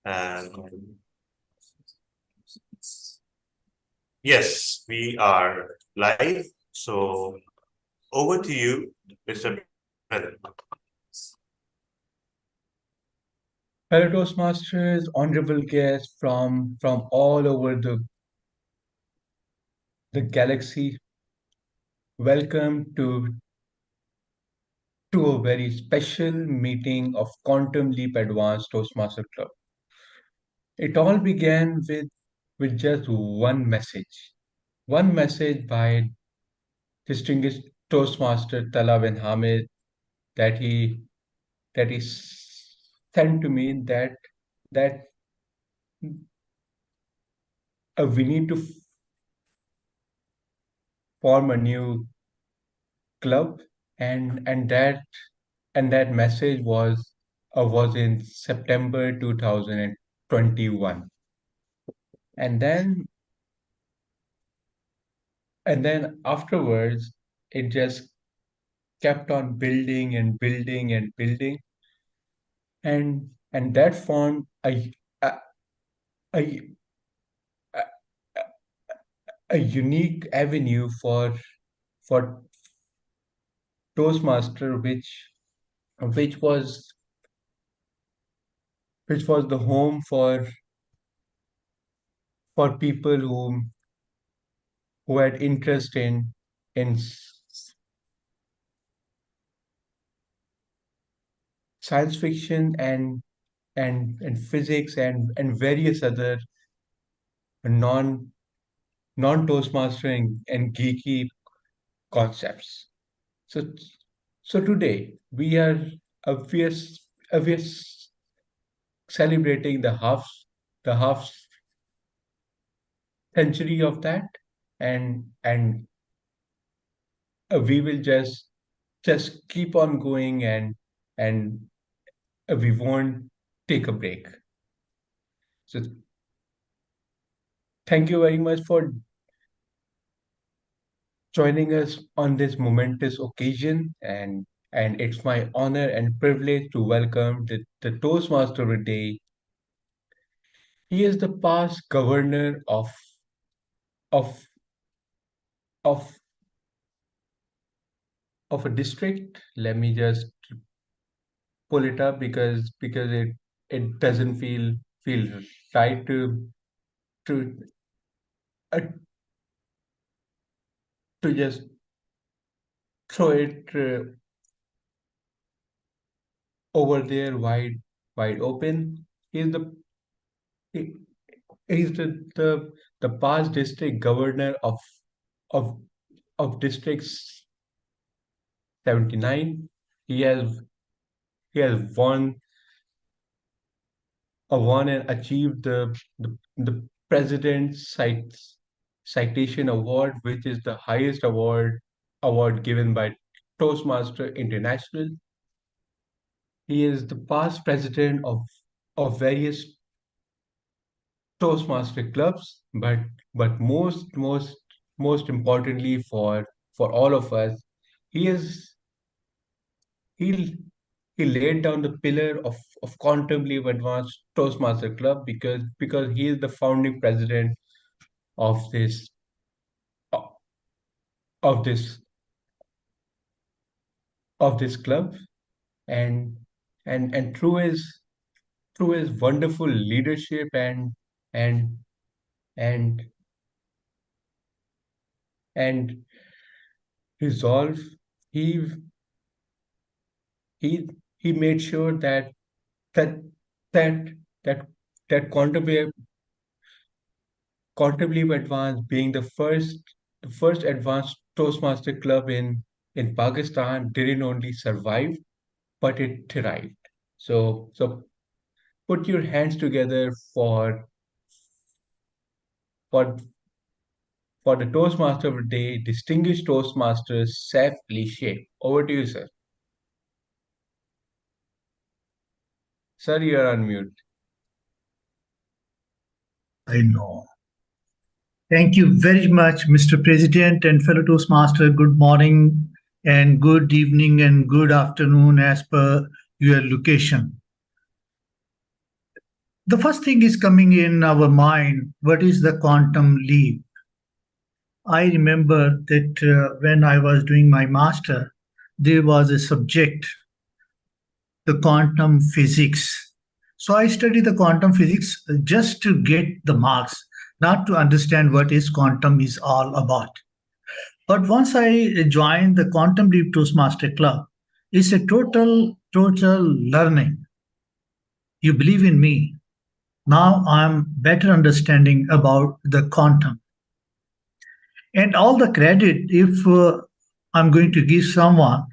And yes, we are live. So over to you, Mr. President. Fellow Toastmasters, honorable guests from all over the galaxy, welcome to a very special meeting of Quantum Leap Advanced Toastmaster Club. It all began with just one message by distinguished Toastmaster Tala bin Hamid that he sent to me that we need to form a new club, and that message was in September 2021. And then afterwards it just kept on building and building and building, and that formed a, a, a unique avenue for Toastmaster, which was which was the home for people who had interest in science fiction and physics and various other non non Toastmaster and geeky concepts. So so today uh, we are we are celebrating the half century of that, and we will just keep on going, and we won't take a break. So thank you very much for joining us on this momentous occasion, and it's my honor and privilege to welcome the Toastmaster of the day. He is the past governor of of of a district. Let me just pull it up because it doesn't feel right to uh, to just throw it over there wide open. He's the he- he's the past district governor of of districts 79. He has he has won and achieved the President's Citation Award, which is the highest award given by Toastmaster International. He is the past president of various Toastmaster clubs, but most importantly for all of us, he is he he laid down the pillar of Quantum Leap Advanced Toastmaster Club because he is the founding president of of this of this club, and and through his wonderful leadership and and and resolve, he he he made sure that that that that Quantum Leap Advanced, being the first advanced Toastmaster club in Pakistan, didn't only survive but it thrived. So put your hands together for for the Toastmaster of the day, distinguished Toastmaster Saif Ali Sheikh. Over to you, sir. Sir, you are on mute. I know. Thank you very much, Mr. President and fellow Toastmaster. Good morning and good evening and good afternoon as per your location. The first thing is coming in our mind, what is the quantum leap? I remember that when I was doing my master, there was a subject, the quantum physics. So I studied the quantum physics just to get the marks, not to understand what is quantum is all about. But once I joined the Quantum Leap Toastmaster Club, it's a total learning. You believe in me. Now I'm better understanding about the quantum. And all the credit, if I'm going to give someone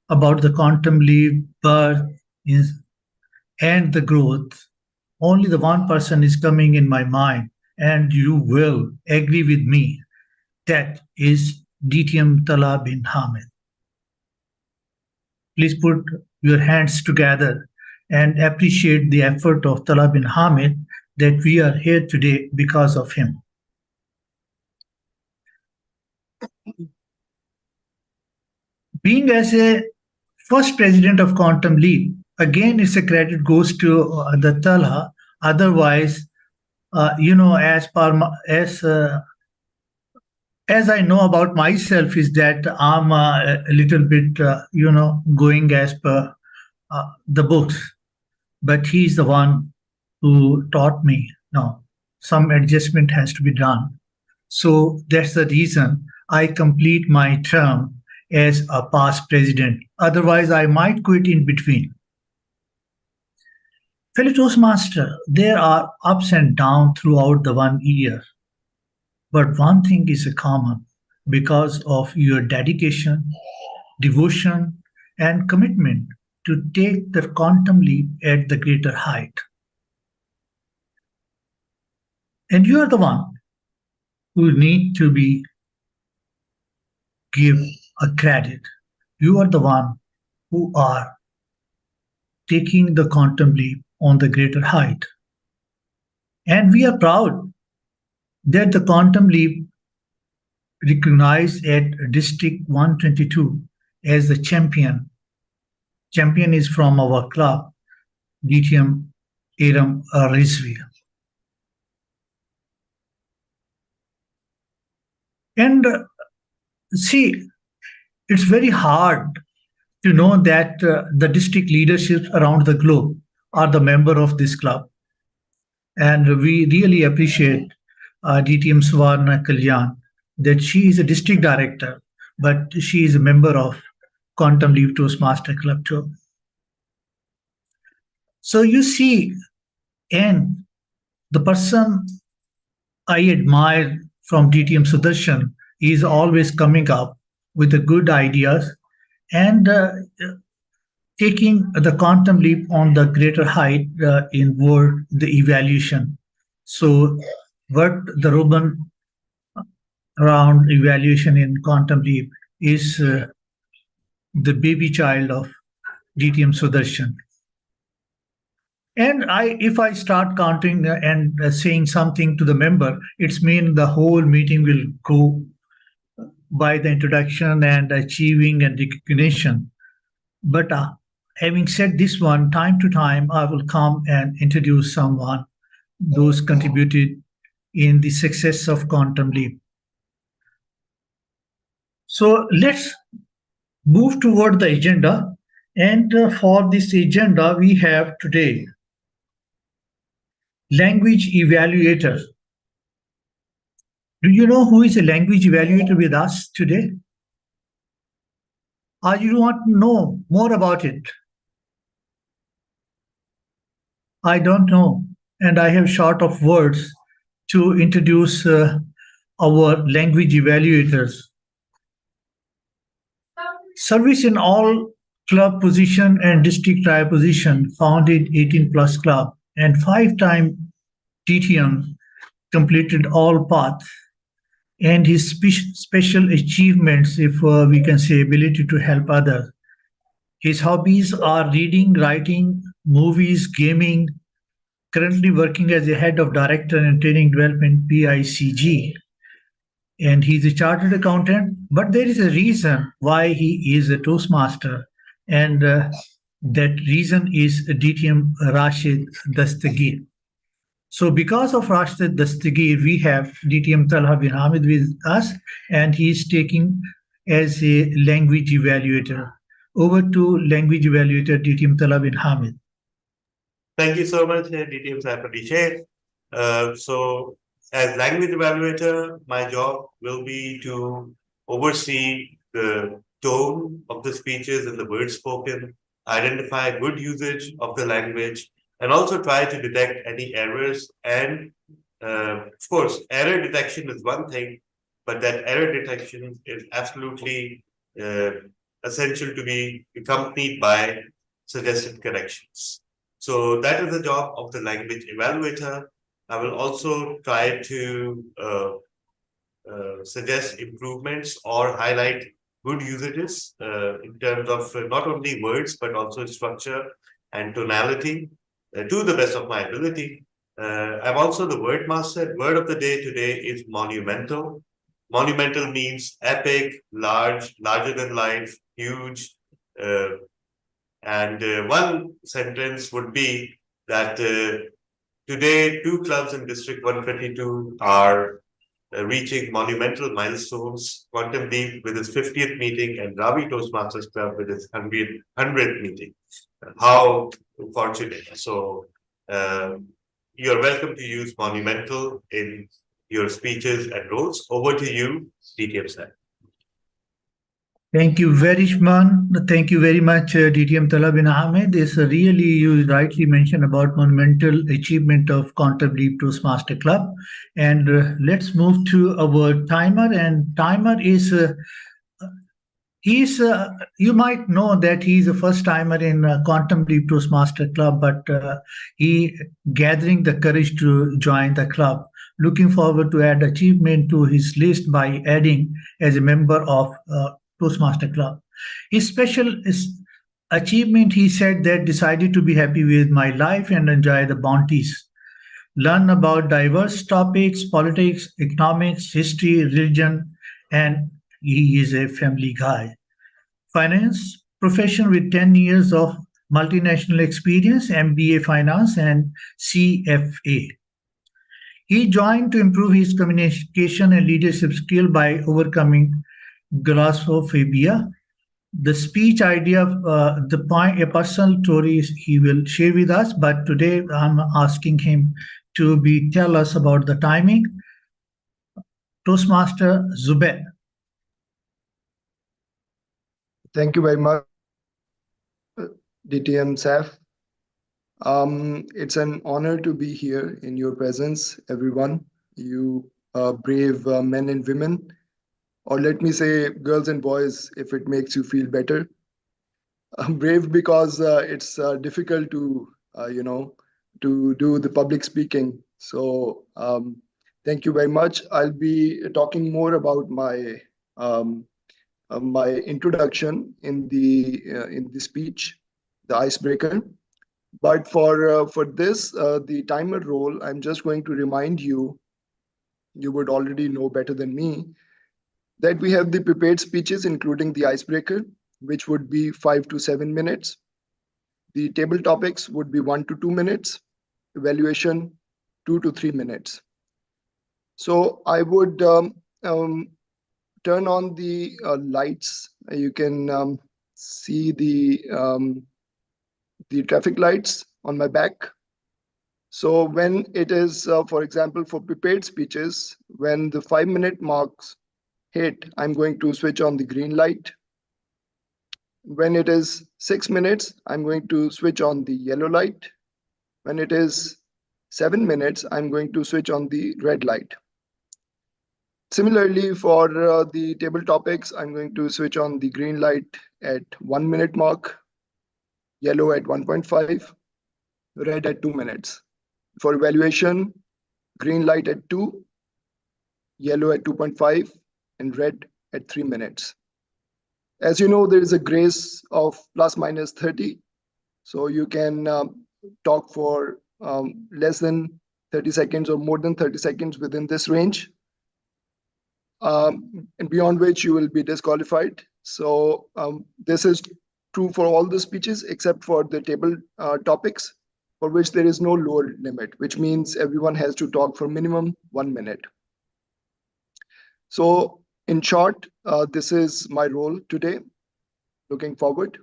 about the quantum leap, birth, and the growth, only the one person is coming in my mind, and you will agree with me. That is DTM Tala bin Hamid. Please put your hands together and appreciate the effort of Tala bin Hamid that we are here today because of him. Being as a first president of Quantum Leap, again, it's a credit goes to the Tala. Otherwise, as I know about myself, is that I'm a little bit, going as per the books. But he's the one who taught me. No, some adjustment has to be done. So that's the reason I complete my term as a past president. Otherwise, I might quit in between. Fellow Toastmaster, there are ups and downs throughout the 1 year. But one thing is common because of your dedication, devotion, and commitment to take the quantum leap at the greater height. And you are the one who need to be give a credit. You are the one who are taking the quantum leap on the greater height. And we are proud that the quantum leap recognized at District 122 as the champion. Champion is from our club, DTM Aram Rizvi. And see, it's very hard to know that the district leaderships around the globe are the member of this club. And we really appreciate DTM Swarna Kalyan that she is a district director, but she is a member of Quantum Leap Toastmaster Club too. So you see, and the person I admire from DTM Sudarshan is always coming up with the good ideas and taking the quantum leap on the greater height in word the evaluation. So what the Ruben round evaluation in quantum leap is the baby child of DTM Sudarshan. And if I start counting and saying something to the member, it's mean the whole meeting will go by the introduction and achieving and recognition. But having said this one, time to time, I will come and introduce someone those contributed in the success of Quantum Leap. So let's move toward the agenda. And for this agenda, we have today language evaluator. Do you know who is a language evaluator with us today? Or you want to know more about it? I don't know. And I have short of words to introduce our language evaluators. Service in all club position and district trial position, founded 18 plus club, and 5-time TTM, completed all paths. And his special achievements, if we can say, ability to help others. His hobbies are reading, writing, movies, gaming, currently working as a head of director and training development PICG. And he's a chartered accountant, but there is a reason why he is a Toastmaster. And that reason is DTM Rashid Dastagir. So, because of Rashid Dastagir, we have DTM Talha bin Hamid with us, and he's taking as a language evaluator. Over to language evaluator DTM Talha bin Hamid. Thank you so much, DTM Saipati. So, as language evaluator, my job will be to oversee the tone of the speeches and the words spoken, identify good usage of the language, and also try to detect any errors. And of course, error detection is one thing, but that error detection is absolutely uh, essential to be accompanied by suggested corrections. So that is the job of the language evaluator. I will also try to suggest improvements or highlight good usages in terms of not only words but also structure and tonality to the best of my ability. I'm also the word master. Word of the day today is monumental. Monumental means epic, large, larger than life, huge, uh, and one sentence would be that today two clubs in District 122 are reaching monumental milestones. Quantum Leap with its 50th meeting and Ravi Toastmasters Club with its 100th meeting. How fortunate. So you're welcome to use monumental in your speeches and roles. Over to you, DTM sir. Thank you very much. Thank you very much, DTM Talha bin Ahmed. This really, you rightly mentioned about monumental achievement of Quantum Leap Toastmaster Club. And let's move to our timer. And timer is he's you might know that he's a first timer in Quantum Leap Toastmaster Club, but he gathering the courage to join the club. Looking forward to add achievement to his list by adding as a member of Toastmaster Club. His special achievement, he said, that decided to be happy with my life and enjoy the bounties. Learn about diverse topics, politics, economics, history, religion, and he is a family guy. Finance profession with 10 years of multinational experience, MBA finance and CFA. He joined to improve his communication and leadership skill by overcoming glossophobia. The speech idea, the point, a personal story he will share with us, but today I'm asking him to be tell us about the timing. Toastmaster Zubair. Thank you very much, DTM SAF. It's an honor to be here in your presence, everyone. You brave men and women, or let me say girls and boys, if it makes you feel better. I'm brave because it's difficult to, to do the public speaking. So thank you very much. I'll be talking more about my introduction in the speech, the icebreaker. But for this, the timer role, I'm just going to remind you, you would already know better than me, that we have the prepared speeches, including the icebreaker, which would be 5 to 7 minutes. The table topics would be 1 to 2 minutes, evaluation 2 to 3 minutes. So I would turn on the lights. You can see the traffic lights on my back. So when it is, for example, for prepared speeches, when the 5-minute marks hit, I'm going to switch on the green light. When it is 6 minutes, I'm going to switch on the yellow light. When it is 7 minutes, I'm going to switch on the red light. Similarly, for the table topics, I'm going to switch on the green light at 1 minute mark, yellow at 1.5, red at 2 minutes. For evaluation, green light at 2, yellow at 2.5, and red at 3 minutes. As you know, there is a grace of plus minus 30. So you can talk for less than 30 seconds or more than 30 seconds within this range, and beyond which you will be disqualified. So this is true for all the speeches except for the table topics. for which there is no lower limit, which means everyone has to talk for minimum 1 minute. So, in short, this is my role today. Looking forward.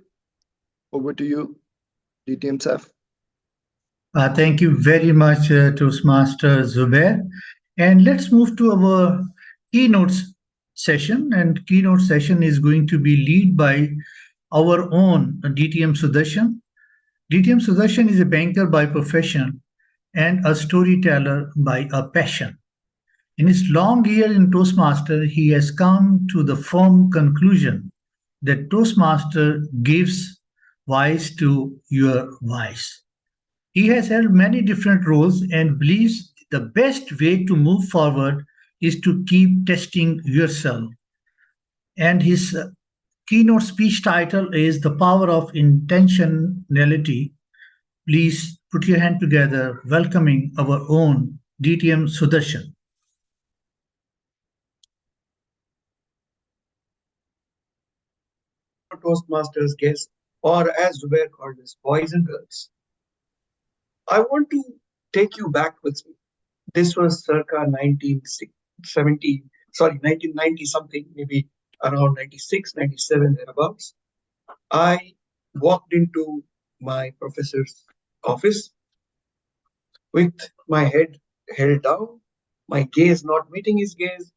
Over to you, DTM Saf. Thank you very much, Toastmaster Zubair. And let's move to our keynotes session. And keynote session is going to be led by our own DTM Sudarshan. DTM Sudarshan is a banker by profession and a storyteller by a passion. In his long year in Toastmaster, he has come to the firm conclusion that Toastmaster gives voice to your voice. He has held many different roles and believes the best way to move forward is to keep testing yourself. And his keynote speech title is The Power of Intentionality. Please put your hand together, welcoming our own DTM Sudarshan. Toastmasters guests, or as Zubair called us, boys and girls. I want to take you back with me. This was circa 1990 something, maybe around 96, 97 thereabouts. I walked into my professor's office with my head held down, my gaze not meeting his gaze,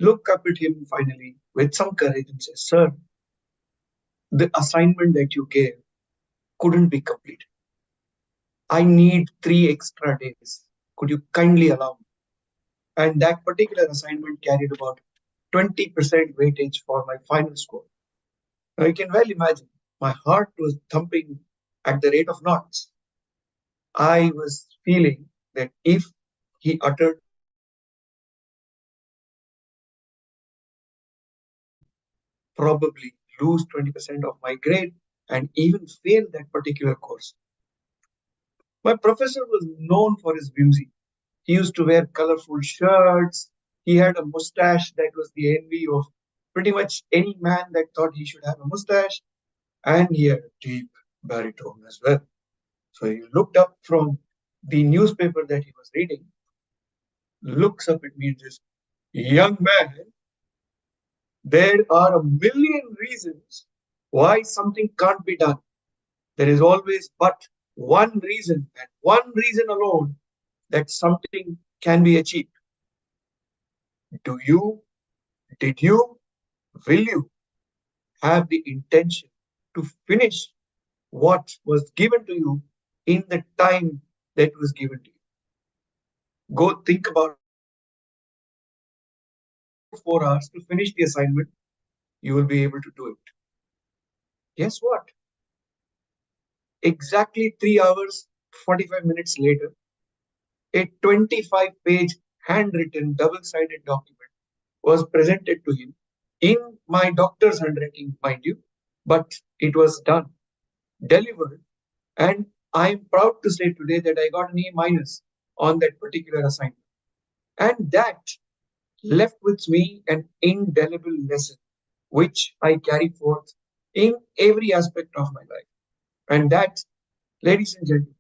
look up at him finally with some courage and say, "Sir, the assignment that you gave couldn't be completed. I need 3 extra days. Could you kindly allow me?" And that particular assignment carried about 20% weightage for my final score. Now you can well imagine, my heart was thumping at the rate of knots. I was feeling that if he uttered probably lose 20% of my grade and even fail that particular course. My professor was known for his whimsy. He used to wear colorful shirts. He had a mustache that was the envy of pretty much any man that thought he should have a mustache. And he had a deep baritone as well. So he looked up from the newspaper that he was reading, looks up at me and says, "Young man, there are a million reasons why something can't be done. There is always but one reason and one reason alone that something can be achieved. Did you, will you have the intention to finish what was given to you in the time that was given to you? Go think about 4 hours to finish the assignment. You will be able to do it." Guess what? Exactly 3 hours, 45 minutes later, a 25-page handwritten double-sided document was presented to him in my doctor's handwriting, mind you, but it was done, delivered, and I'm proud to say today that I got an A minus on that particular assignment. And that left with me an indelible lesson, which I carry forth in every aspect of my life. And that, ladies and gentlemen,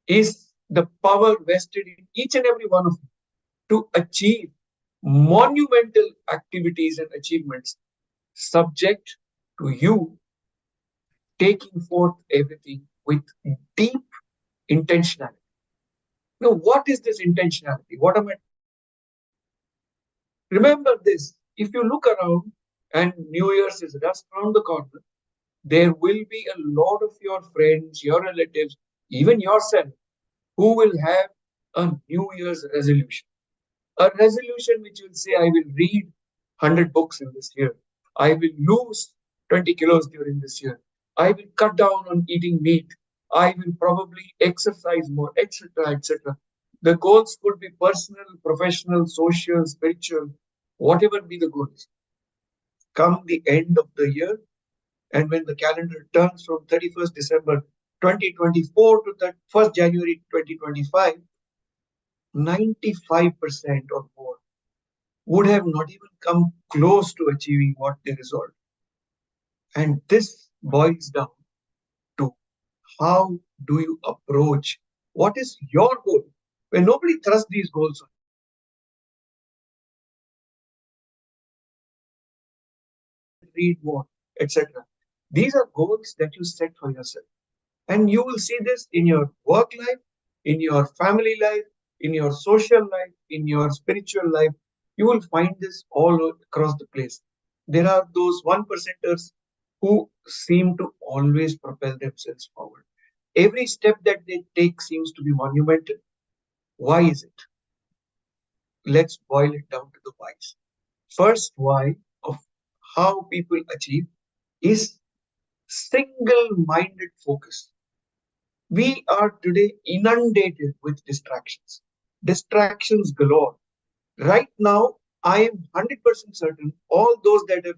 is the power vested in each and every one of you to achieve monumental activities and achievements, subject to you taking forth everything with deep intentionality. Now, what is this intentionality? What am I? Remember this, if you look around and New Year's is just around the corner, there will be a lot of your friends, your relatives, even yourself, who will have a New Year's resolution. A resolution which will say, "I will read 100 books in this year. I will lose 20 kilos during this year. I will cut down on eating meat. I will probably exercise more, etc., etc." The goals could be personal, professional, social, spiritual, whatever be the goals. Come the end of the year, and when the calendar turns from 31st December 2024 to the 1st January 2025, 95% or more would have not even come close to achieving what they resolved. And this boils down to how do you approach? What is your goal? When nobody thrusts these goals on you, read more, etc. These are goals that you set for yourself. And you will see this in your work life, in your family life, in your social life, in your spiritual life. You will find this all across the place. There are those one percenters who seem to always propel themselves forward. Every step that they take seems to be monumental. Why is it? Let's boil it down to the whys. First why of how people achieve is single-minded focus. We are today inundated with distractions. Distractions galore. Right now, I am 100% certain all those that have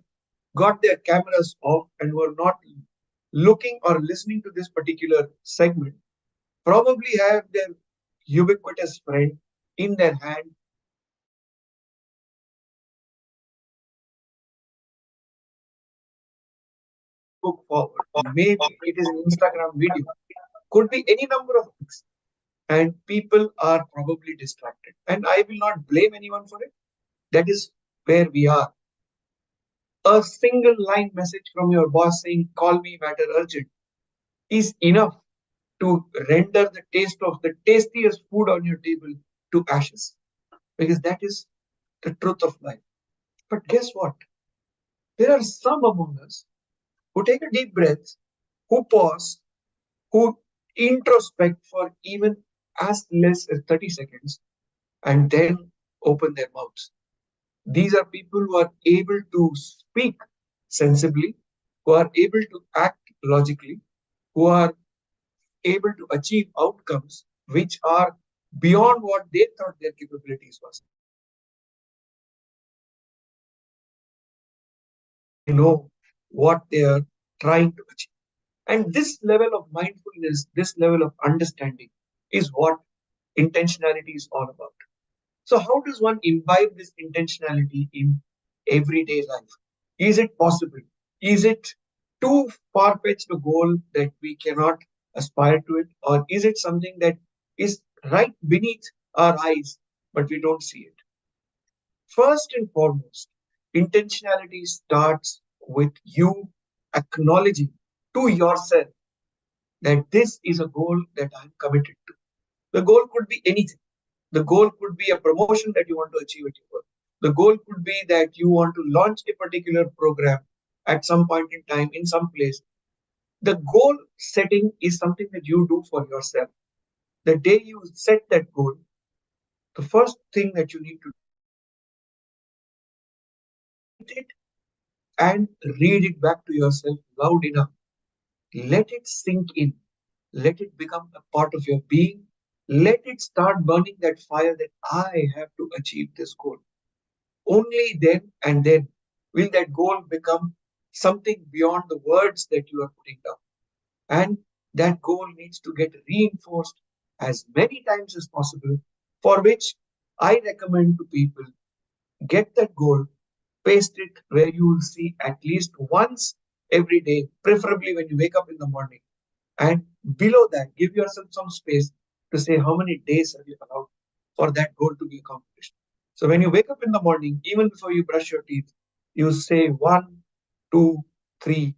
got their cameras off and were not looking or listening to this particular segment probably have their ubiquitous friend in their hand. Look forward. Maybe it is an Instagram video. Could be any number of things. And people are probably distracted. And I will not blame anyone for it. That is where we are. A single line message from your boss saying, "Call me matter urgent," is enough to render the taste of the tastiest food on your table to ashes. Because that is the truth of life. But guess what? There are some among us who take a deep breath, who pause, who introspect for even as less as 30 seconds, and then open their mouths. These are people who are able to speak sensibly, who are able to act logically, who are able to achieve outcomes which are beyond what they thought their capabilities was. They know what they are trying to achieve. And this level of mindfulness, this level of understanding is what intentionality is all about. So, how does one imbibe this intentionality in everyday life? Is it possible? Is it too far fetched a goal that we cannot aspire to it? Or is it something that is right beneath our eyes, but we don't see it? First and foremost, intentionality starts with you acknowledging to yourself that this is a goal that I'm committed to. The goal could be anything. The goal could be a promotion that you want to achieve at your work. The goal could be that you want to launch a particular program at some point in time in some place. The goal setting is something that you do for yourself. The day you set that goal, the first thing that you need to do it and read it back to yourself loud enough. Let it sink in. Let it become a part of your being. Let it start burning that fire that I have to achieve this goal. Only then and then will that goal become something beyond the words that you are putting down. And that goal needs to get reinforced as many times as possible, for which I recommend to people get that goal, paste it where you will see at least once every day, preferably when you wake up in the morning. And below that, give yourself some space to say how many days have you allowed for that goal to be accomplished. So when you wake up in the morning, even before you brush your teeth, you say 1, 2, 3.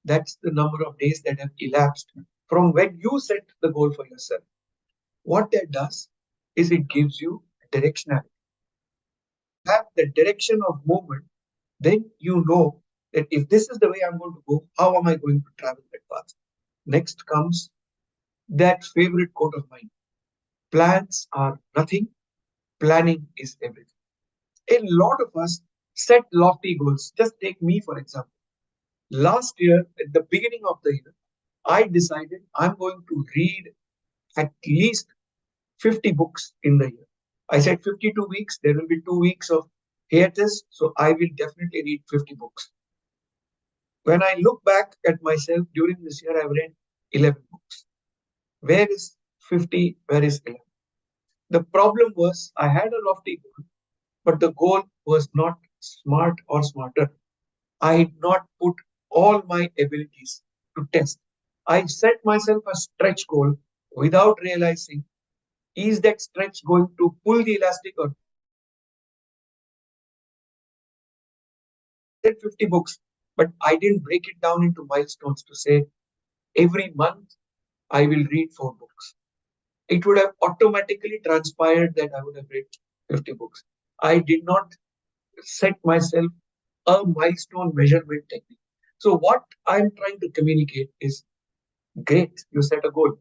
That's the number of days that have elapsed from when you set the goal for yourself. What that does is it gives you directionality. Have the direction of movement, then you know that if this is the way I'm going to go, how am I going to travel that path? Next comes that favorite quote of mine: plans are nothing, planning is everything. A lot of us set lofty goals. Just take me, for example. Last year, at the beginning of the year, I decided I'm going to read at least 50 books in the year. I said 52 weeks, there will be 2 weeks of hiatus, so I will definitely read 50 books. When I look back at myself during this year, I've read 11 books. Where is 50? Where is 11? The problem was I had a lofty goal, but the goal was not smart or smarter. I had not put all my abilities to test. I set myself a stretch goal without realizing, is that stretch going to pull the elastic or I read 50 books, but I didn't break it down into milestones to say every month I will read 4 books. It would have automatically transpired that I would have read 50 books. I did not set myself a milestone measurement technique. So, what I'm trying to communicate is great, you set a goal.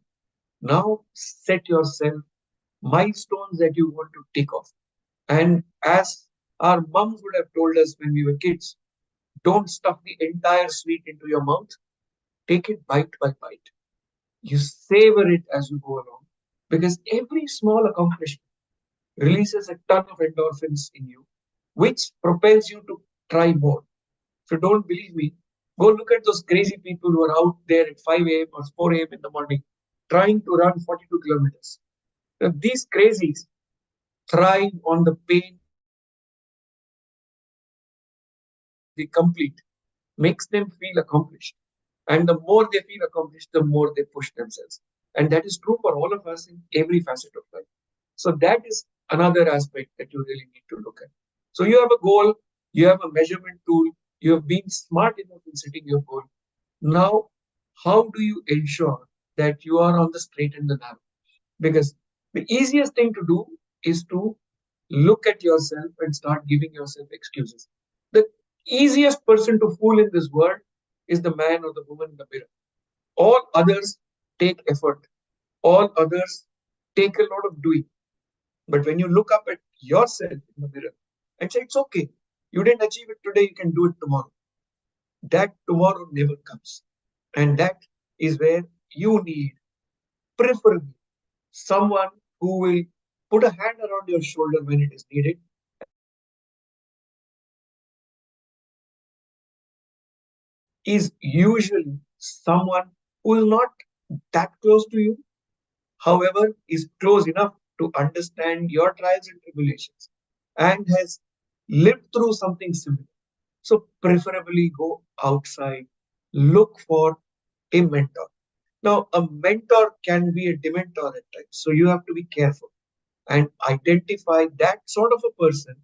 Now, set yourself milestones that you want to tick off. And as our moms would have told us when we were kids, don't stuff the entire sweet into your mouth, take it bite by bite. You savor it as you go along because every small accomplishment releases a ton of endorphins in you, which propels you to try more. So don't believe me. Go look at those crazy people who are out there at 5 a.m. or 4 a.m. in the morning trying to run 42 kilometers. Now, these crazies thrive on the pain they complete, makes them feel accomplished. And the more they feel accomplished, the more they push themselves. And that is true for all of us in every facet of life. So that is another aspect that you really need to look at. So you have a goal, you have a measurement tool, you have been smart enough in setting your goal. Now, how do you ensure that you are on the straight and the narrow? Because the easiest thing to do is to look at yourself and start giving yourself excuses. The easiest person to fool in this world is the man or the woman in the mirror. All others take effort, all others take a lot of doing. But when you look up at yourself in the mirror and say, it's okay, you didn't achieve it today, you can do it tomorrow. That tomorrow never comes. And that is where you need, preferably, someone who will put a hand around your shoulder when it is needed. Is usually someone who is not that close to you, however, is close enough to understand your trials and tribulations and has lived through something similar. So, preferably go outside, look for a mentor. Now, a mentor can be a dementor at times, so you have to be careful and identify that sort of a person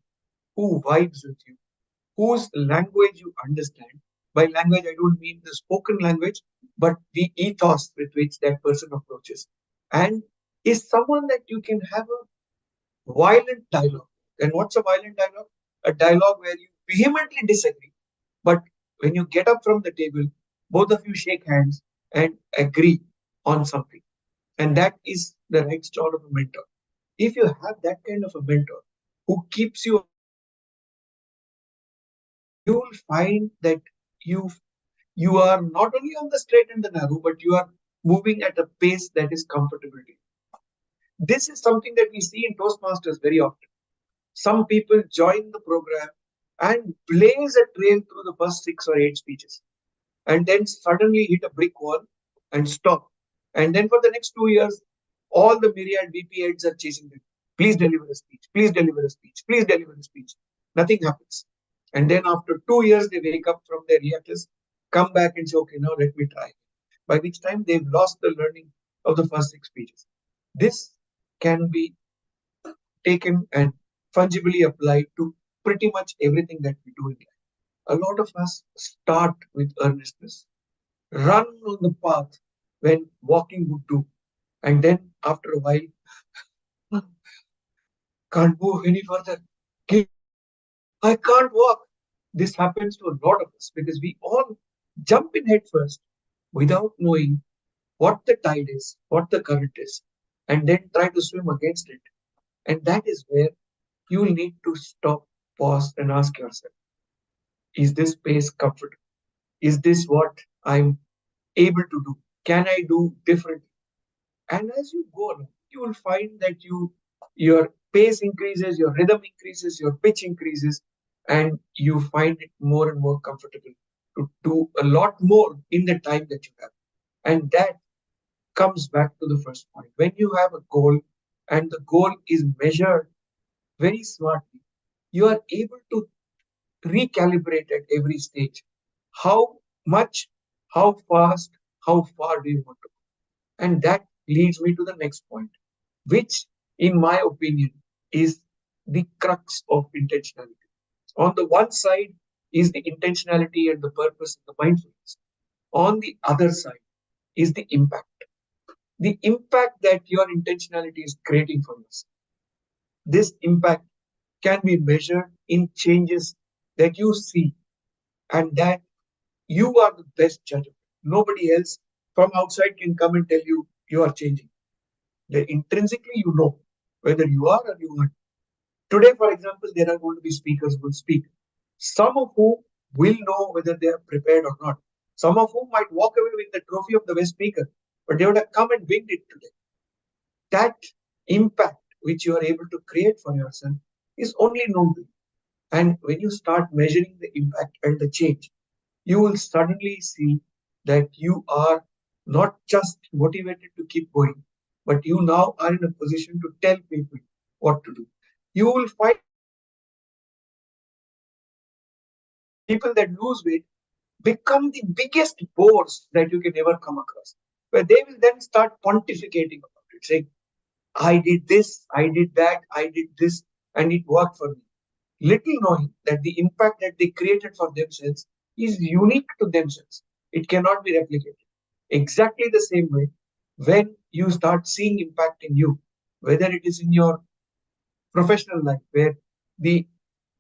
who vibes with you, whose language you understand. By language, I don't mean the spoken language, but the ethos with which that person approaches. And is someone that you can have a violent dialogue. And what's a violent dialogue? A dialogue where you vehemently disagree, but when you get up from the table, both of you shake hands and agree on something. And that is the right sort of a mentor. If you have that kind of a mentor who keeps you, you will find that you you are not only on the straight and the narrow, but you are moving at a pace that is comfortable to you. This is something that we see in Toastmasters very often. Some people join the program and blaze a trail through the first 6 or 8 speeches and then suddenly hit a brick wall and stop. And then for the next 2 years, all the myriad BP heads are chasing them. Please deliver a speech. Please deliver a speech. Please deliver a speech. Nothing happens. And then after 2 years, they wake up from their hiatus, come back and say, okay, now let me try. By which time they've lost the learning of the first 6 speeches. This can be taken and fungibly applied to pretty much everything that we do in life. A lot of us start with earnestness, run on the path when walking would do, and then after a while, can't move any further. I can't walk. This happens to a lot of us because we all jump in head first without knowing what the tide is, what the current is, and then try to swim against it. And that is where you will need to stop, pause, and ask yourself, is this space comfortable? Is this what I'm able to do? Can I do differently? And as you go along, you will find that your pace increases, your rhythm increases, your pitch increases, and you find it more and more comfortable to do a lot more in the time that you have. And that comes back to the first point. When you have a goal and the goal is measured very smartly, you are able to recalibrate at every stage how much, how fast, how far do you want to go? And that leads me to the next point, which, in my opinion, is the crux of intentionality. On the one side is the intentionality and the purpose and the mindfulness. On the other side is the impact. The impact that your intentionality is creating for us. This impact can be measured in changes that you see and that you are the best judge of it. Nobody else from outside can come and tell you you are changing. That intrinsically you know whether you are or you aren't. Today, for example, there are going to be speakers who will speak, some of whom will know whether they are prepared or not. Some of whom might walk away with the trophy of the best speaker, but they would have come and winged it today. That impact which you are able to create for yourself is only known to you. And when you start measuring the impact and the change, you will suddenly see that you are not just motivated to keep going, but you now are in a position to tell people what to do. You will find people that lose weight become the biggest bores that you can ever come across, where they will then start pontificating about it, saying, I did this, I did that, I did this, and it worked for me. Little knowing that the impact that they created for themselves is unique to themselves. It cannot be replicated. Exactly the same way, when you start seeing impact in you, whether it is in your professional life, where the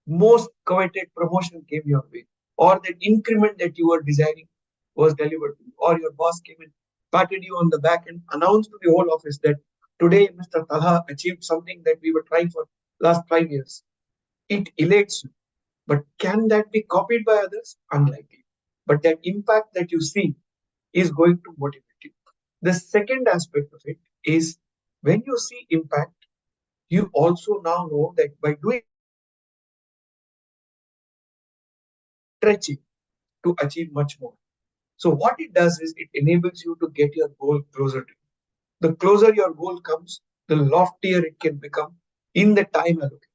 most coveted promotion came your way, or that increment that you were desiring was delivered to you, or your boss came and patted you on the back and announced to the whole office that today Mr. Talha achieved something that we were trying for last 5 years. It elates you. But can that be copied by others? Unlikely. But that impact that you see is going to motivate you. The second aspect of it is when you see impact, you also now know that by doing stretching to achieve much more. So what it does is it enables you to get your goal closer to you. The closer your goal comes, the loftier it can become in the time allocated.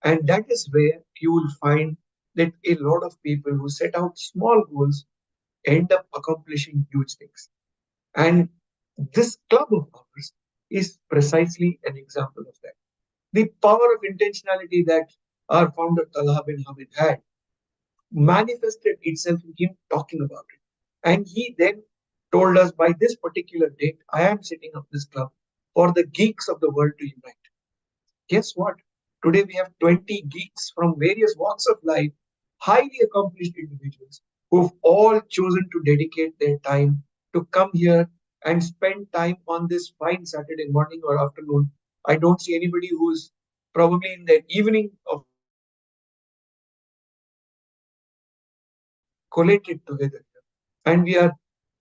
And that is where you will find that a lot of people who set out small goals end up accomplishing huge things. And this club of ours is precisely an example of that. The power of intentionality that our founder Talha bin Hamid had manifested itself in him talking about it. And he then told us by this particular date, I am setting up this club for the geeks of the world to unite. Guess what? Today we have 20 geeks from various walks of life, highly accomplished individuals who've all chosen to dedicate their time to come here and spend time on this fine Saturday morning or afternoon. I don't see anybody who's probably in the evening of collated together. And we are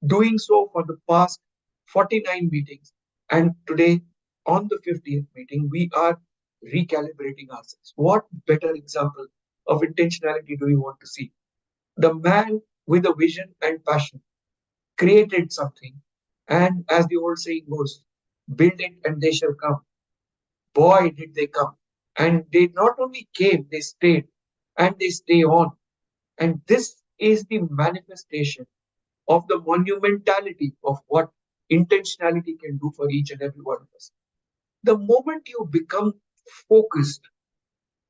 doing so for the past 49 meetings. And today, on the 50th meeting, we are recalibrating ourselves. What better example of intentionality do you want to see? The man with a vision and passion created something, and as the old saying goes, build it and they shall come. Boy, did they come. And they not only came, they stayed and they stay on. And this is the manifestation of the monumentality of what intentionality can do for each and every one of us. The moment you become focused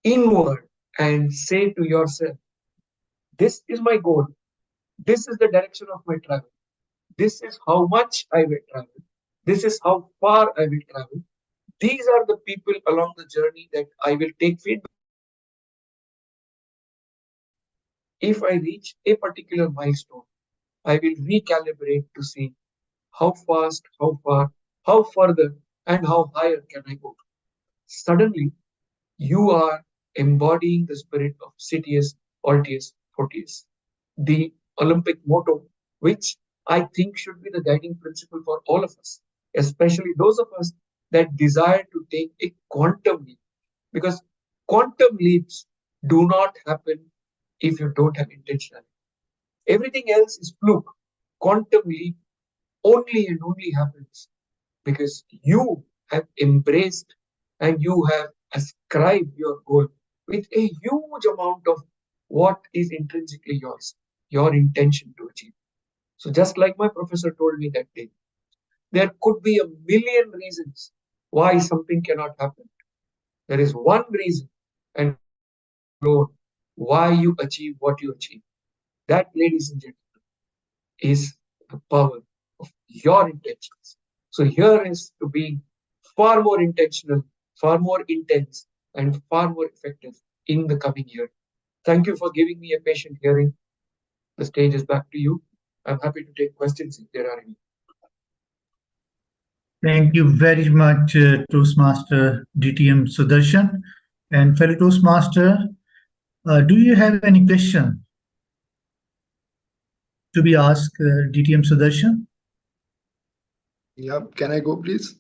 inward and say to yourself, this is my goal, this is the direction of my travel, this is how much I will travel, this is how far I will travel, these are the people along the journey that I will take feedback. If I reach a particular milestone, I will recalibrate to see how fast, how far, how further, and how higher can I go. Suddenly, you are embodying the spirit of Citius, Altius, Fortius, the Olympic motto, which I think should be the guiding principle for all of us, especially those of us that desire to take a quantum leap. Because quantum leaps do not happen if you don't have intentionality. Everything else is fluke. Quantum leap only and only happens because you have embraced and you have ascribed your goal with a huge amount of what is intrinsically yours, your intention to achieve. So just like my professor told me that day, there could be a million reasons why something cannot happen. There is one reason and alone why you achieve what you achieve. That, ladies and gentlemen, is the power of your intentions. So here is to be far more intentional, far more intense, and far more effective in the coming year. Thank you for giving me a patient hearing. The stage is back to you. I'm happy to take questions if there are any. Thank you very much, Toastmaster DTM Sudarshan. And fellow Toastmaster, do you have any question to be asked, DTM Sudarshan? Yeah, can I go, please?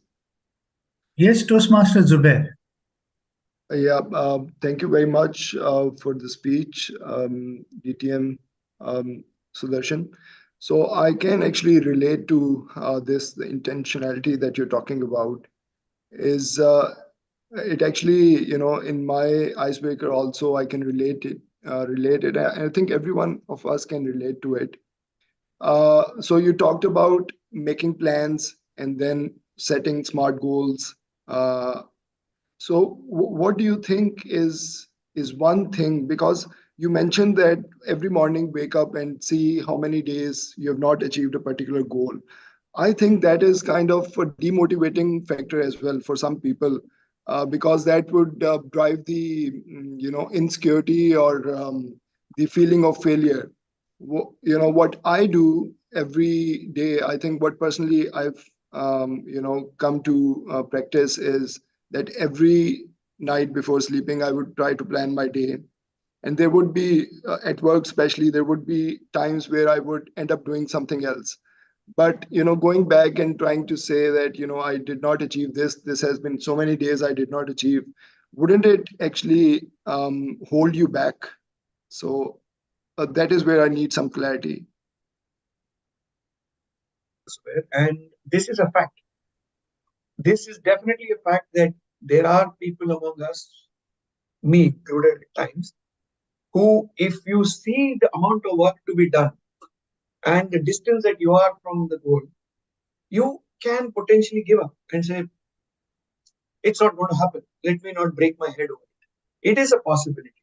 Yes, Toastmaster Zubair. Yeah, thank you very much for the speech, DTM Sudarshan. So I can actually relate to this, the intentionality that you're talking about is it actually, in my icebreaker also, I can relate it. And I think every one of us can relate to it. So you talked about making plans and then setting smart goals. So what do you think is one thing, because you mentioned that every morning wake up and see how many days you have not achieved a particular goal. I think that is kind of a demotivating factor as well for some people, because that would drive the insecurity or the feeling of failure. What I do every day. I think what personally I've come to practice is that every night before sleeping, I would try to plan my day. And there would be, at work especially, there would be times where I would end up doing something else. But, going back and trying to say that, I did not achieve this has been so many days I did not achieve, wouldn't it actually hold you back? So that is where I need some clarity. And this is a fact. This is definitely a fact that there are people among us, me included at times, who, if you see the amount of work to be done and the distance that you are from the goal, you can potentially give up and say, it's not going to happen. Let me not break my head over it. It is a possibility.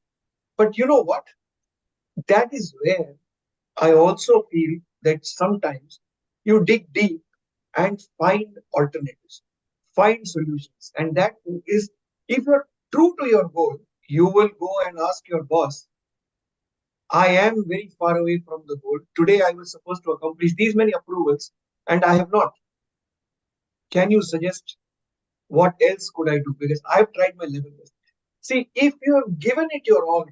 But you know what? That is where I also feel that sometimes you dig deep and find alternatives, find solutions. And that is, if you're true to your goal, you will go and ask your boss, I am very far away from the goal. Today I was supposed to accomplish these many approvals and I have not. Can you suggest what else could I do? Because I've tried my level best. See, if you have given it your all,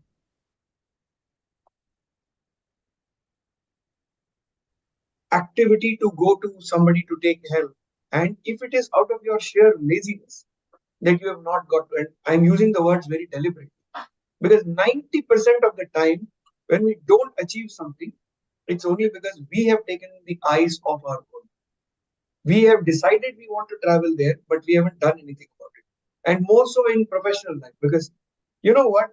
activity to go to somebody to take help, and if it is out of your sheer laziness that you have not got to, and I'm using the words very deliberately, because 90% of the time when we don't achieve something, it's only because we have taken the eyes off our goal. We have decided we want to travel there, but we haven't done anything about it. And more so in professional life, because you know what?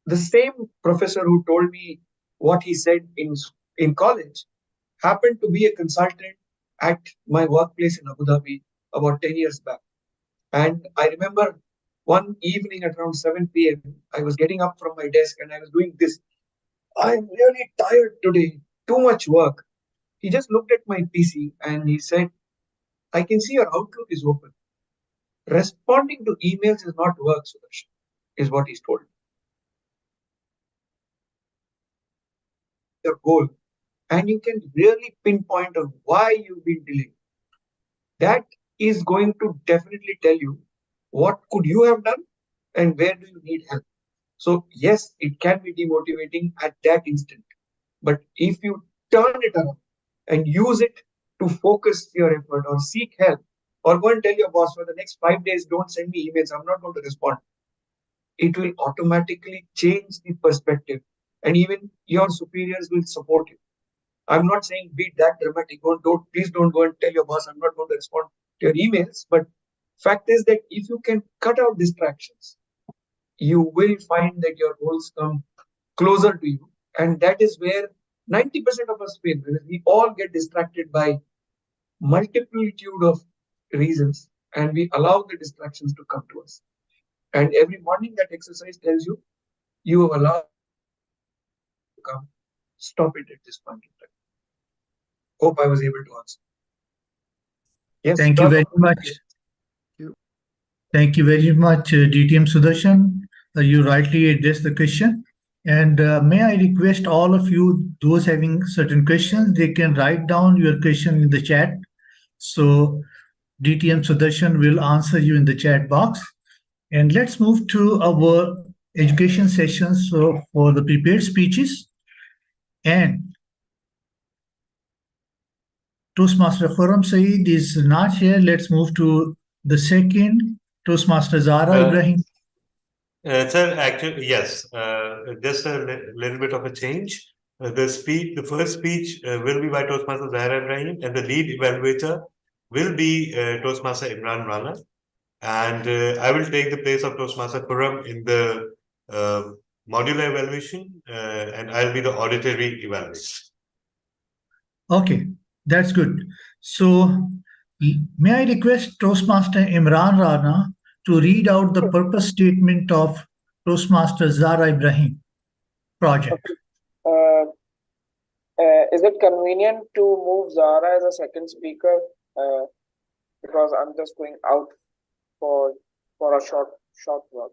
The same professor who told me what he said in college happened to be a consultant at my workplace in Abu Dhabi about 10 years back. And I remember one evening at around 7 p.m., I was getting up from my desk and I was doing this. I'm really tired today, too much work. He just looked at my PC and he said, I can see your Outlook is open. Responding to emails is not work, Sudarshan, is what he's told. Your goal, and you can really pinpoint on why you've been delayed. That is going to definitely tell you what could you have done and where do you need help. So yes, it can be demotivating at that instant, but if you turn it around and use it to focus your effort or seek help, or go and tell your boss for the next 5 days, don't send me emails, I'm not going to respond, it will automatically change the perspective, and even your superiors will support you. I'm not saying be that dramatic. Please don't go and tell your boss I'm not going to respond to your emails. But fact is that if you can cut out distractions, you will find that your goals come closer to you, and that is where 90% of us fail because we all get distracted by multitude of reasons and we allow the distractions to come to us. And every morning that exercise tells you, you have allowed to come. Stop it at this point in time. Hope I was able to answer. Yes. Thank you very much. you. Thank you very much, DTM Sudarshan. You rightly addressed the question. And may I request all of you, those having certain questions, they can write down your question in the chat. So DTM Sudarshan will answer you in the chat box. And let's move to our education sessions for the prepared speeches. And Toastmaster Khurram Saeed is not here. Let's move to the second Toastmaster Zara Ibrahim. Sir, actually, yes. Just a little bit of a change. The first speech will be by Toastmaster Zahra Ibrahim, and the lead evaluator will be Toastmaster Imran Rana. And I will take the place of Toastmaster Khurram in the modular evaluation, and I'll be the auditory evaluator. Okay, that's good. So, may I request Toastmaster Imran Rana to read out the purpose statement of Toastmaster Zara Ibrahim project? Okay. Is it convenient to move Zara as a second speaker? Because I'm just going out for a short work.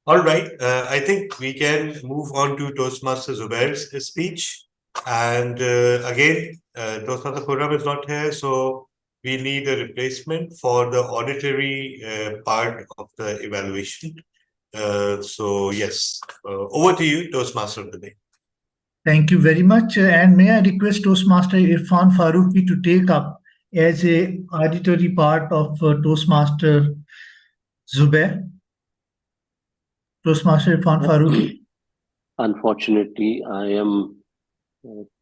All right. I think we can move on to Toastmaster Zubair's speech. And again, Toastmaster Khurram is not here, so we need a replacement for the auditory part of the evaluation. So yes, over to you, Toastmaster of the day. Thank you very much. And may I request Toastmaster Irfan Farooqi to take up as a auditory part of Toastmaster Zubair? Toastmaster Irfan Farooqi. Unfortunately, I am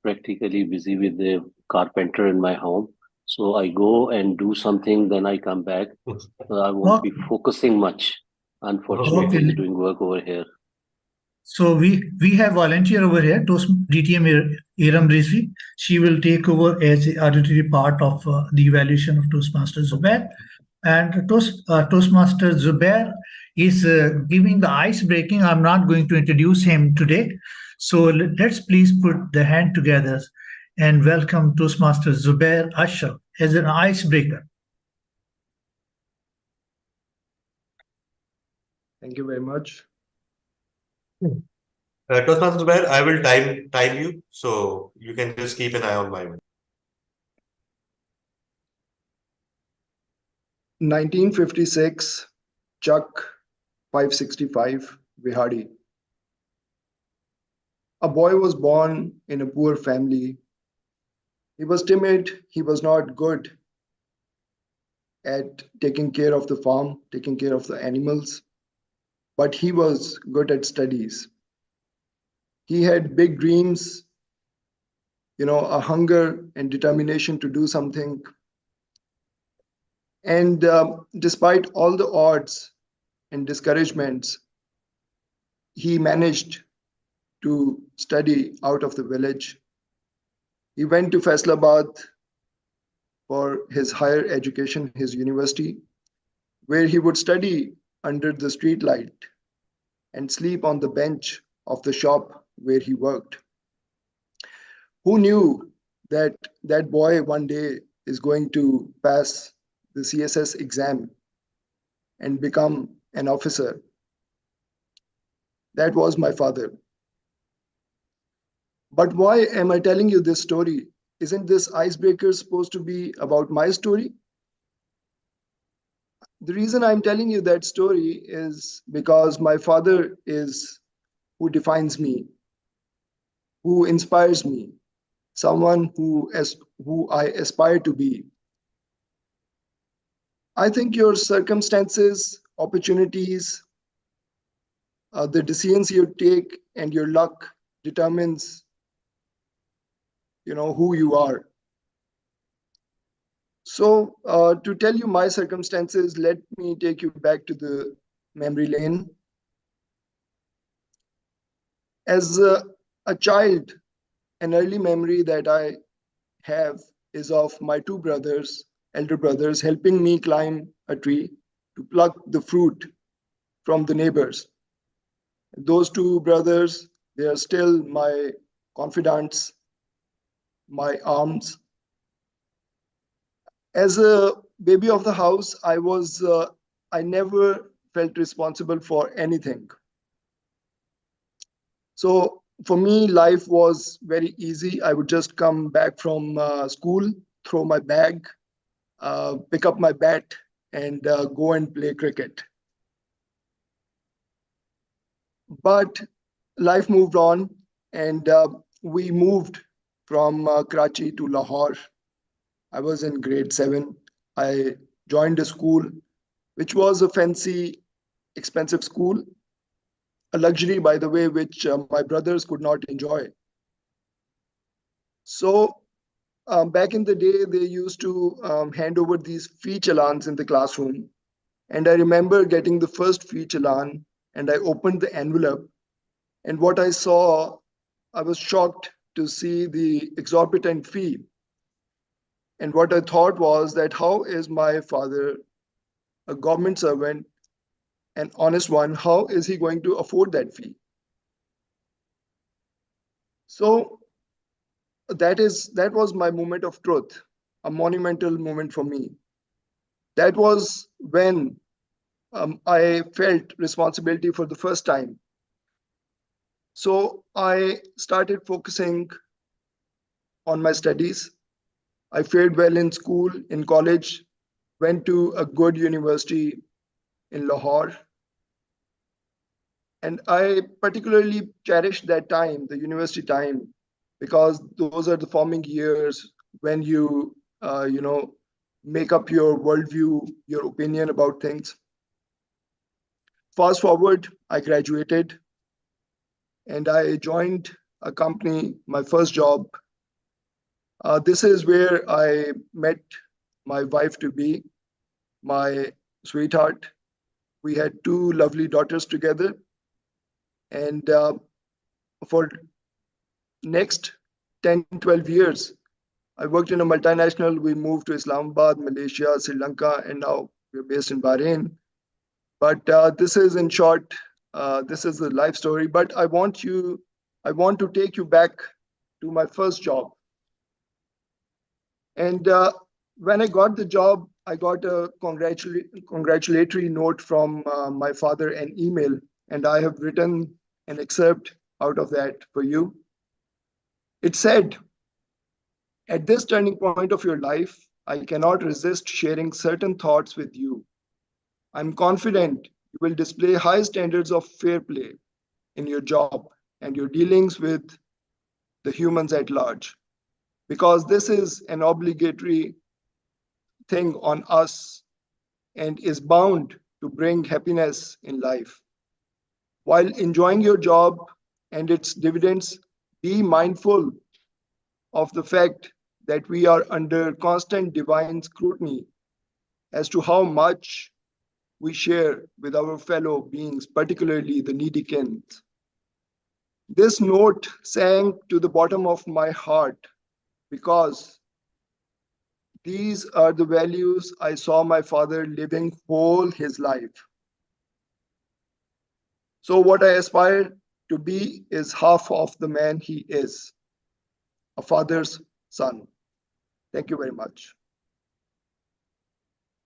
practically busy with the carpenter in my home. So I go and do something, then I come back. So I won't be focusing much. Unfortunately, he's doing work over here. So we have volunteer over here, DTM Iram Rizvi. She will take over as a auditory part of the evaluation of Toastmaster Zubair. And Toastmaster Zubair is giving the ice breaking. I'm not going to introduce him today. So let's please put the hand together and welcome Toastmaster Zubair Ashraf as an icebreaker. Thank you very much. Toastmaster Zubair, I will time you, so you can just keep an eye on my window. 1956, Chuck 565, Vihadi. A boy was born in a poor family. He was timid. He was not good at taking care of the farm, taking care of the animals, but he was good at studies. He had big dreams, a hunger and determination to do something. And despite all the odds and discouragements, he managed to study out of the village. He went to Faisalabad for his higher education, his university, where he would study under the street light and sleep on the bench of the shop where he worked. Who knew that that boy one day is going to pass the CSS exam and become an officer? That was my father. But why am I telling you this story? Isn't this icebreaker supposed to be about my story? The reason I'm telling you that story is because my father is who defines me, who inspires me, someone who I aspire to be. I think your circumstances, opportunities, the decisions you take, and your luck determines, who you are. So to tell you my circumstances, let me take you back to the memory lane. As a child, an early memory that I have is of my two brothers, elder brothers, helping me climb a tree to pluck the fruit from the neighbors. Those two brothers, they are still my confidants, my arms. As a baby of the house, I never felt responsible for anything. So for me, life was very easy. I would just come back from school, throw my bag, pick up my bat, and go and play cricket. But life moved on, and we moved from Karachi to Lahore. I was in grade 7. I joined a school, which was a fancy, expensive school, a luxury, by the way, which my brothers could not enjoy. So back in the day, they used to hand over these fee challans in the classroom. And I remember getting the first fee challan, and I opened the envelope. And what I saw, I was shocked to see the exorbitant fee. And what I thought was that how is my father, a government servant, an honest one, how is he going to afford that fee? So that was my moment of truth, a monumental moment for me. That was when I felt responsibility for the first time. So I started focusing on my studies. I fared well in school, in college, went to a good university in Lahore. And I particularly cherished that time, the university time, because those are the forming years when you make up your worldview, your opinion about things. Fast forward, I graduated and I joined a company, my first job. This is where I met my wife to be, my sweetheart. We had two lovely daughters together. And for next 10, 12 years, I worked in a multinational. We moved to Islamabad, Malaysia, Sri Lanka, and now we're based in Bahrain. But this is, in short, this is the life story. But I want to take you back to my first job. And when I got the job, I got a congratulatory note from my father, an email, and I have written an excerpt out of that for you. It said, "At this turning point of your life, I cannot resist sharing certain thoughts with you. I'm confident you will display high standards of fair play in your job and your dealings with the humans at large, because this is an obligatory thing on us and is bound to bring happiness in life. While enjoying your job and its dividends, be mindful of the fact that we are under constant divine scrutiny as to how much we share with our fellow beings, particularly the needy kin." This note sank to the bottom of my heart because these are the values I saw my father living whole his life. So what I aspire to be is half of the man he is, a father's son. Thank you very much.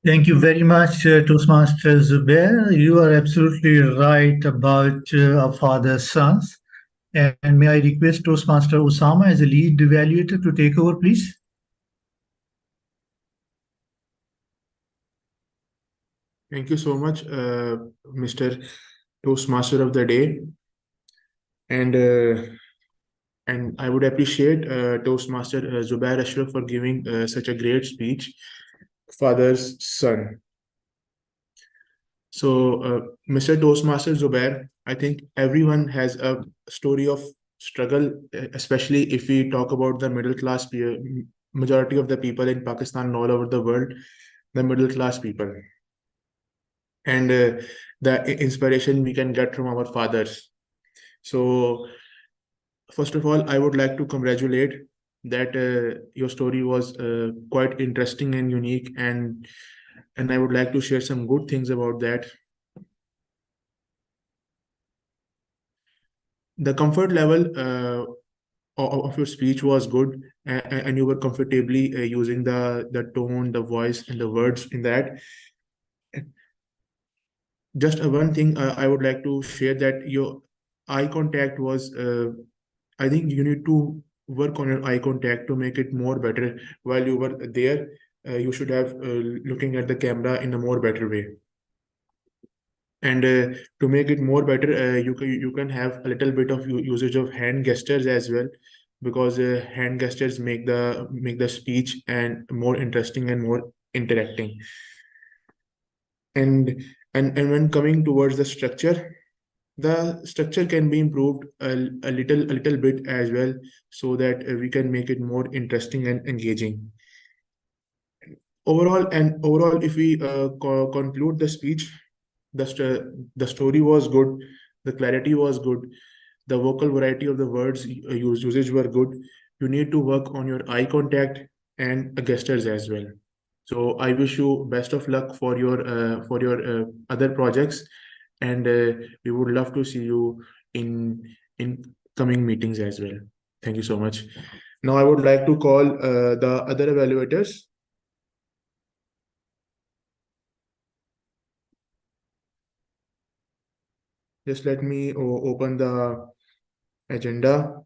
Thank you very much, Toastmaster Zubair. You are absolutely right about our father's sons. And may I request Toastmaster Osama as a lead evaluator to take over, please? Thank you so much, Mr. Toastmaster of the Day. And I would appreciate Toastmaster Zubair Ashraf for giving such a great speech, Father's Son. So, Mr. Toastmaster Zubair, I think everyone has a story of struggle, especially if we talk about the middle class, majority of the people in Pakistan and all over the world, the middle class people. And the inspiration we can get from our fathers. So first of all, I would like to congratulate that your story was quite interesting and unique, and I would like to share some good things about that. The comfort level of your speech was good, and you were comfortably using the tone, the voice, and the words in that. Just one thing I would like to share, that your eye contact was, I think you need to work on your eye contact to make it more better while you were there. You should have looking at the camera in a more better way. And to make it more better, you can have a little bit of usage of hand gestures as well, because hand gestures make the speech and more interesting and more interacting. And when coming towards the structure can be improved a little bit as well, so that we can make it more interesting and engaging. Overall, if we conclude the speech, the story was good, the clarity was good, the vocal variety of the words usage were good. You need to work on your eye contact and gestures as well. So I wish you best of luck for your other projects, and we would love to see you in coming meetings as well. Thank you so much. Now I would like to call the other evaluators. Just let me open the agenda.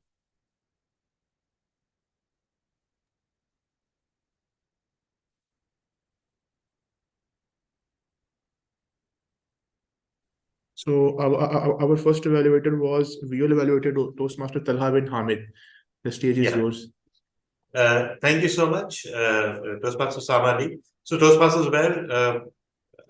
So our first evaluator was visual evaluator Toastmaster Talha bin Hamid. The stage is yours. Thank you so much, Toastmaster Samali. So Toastmasters,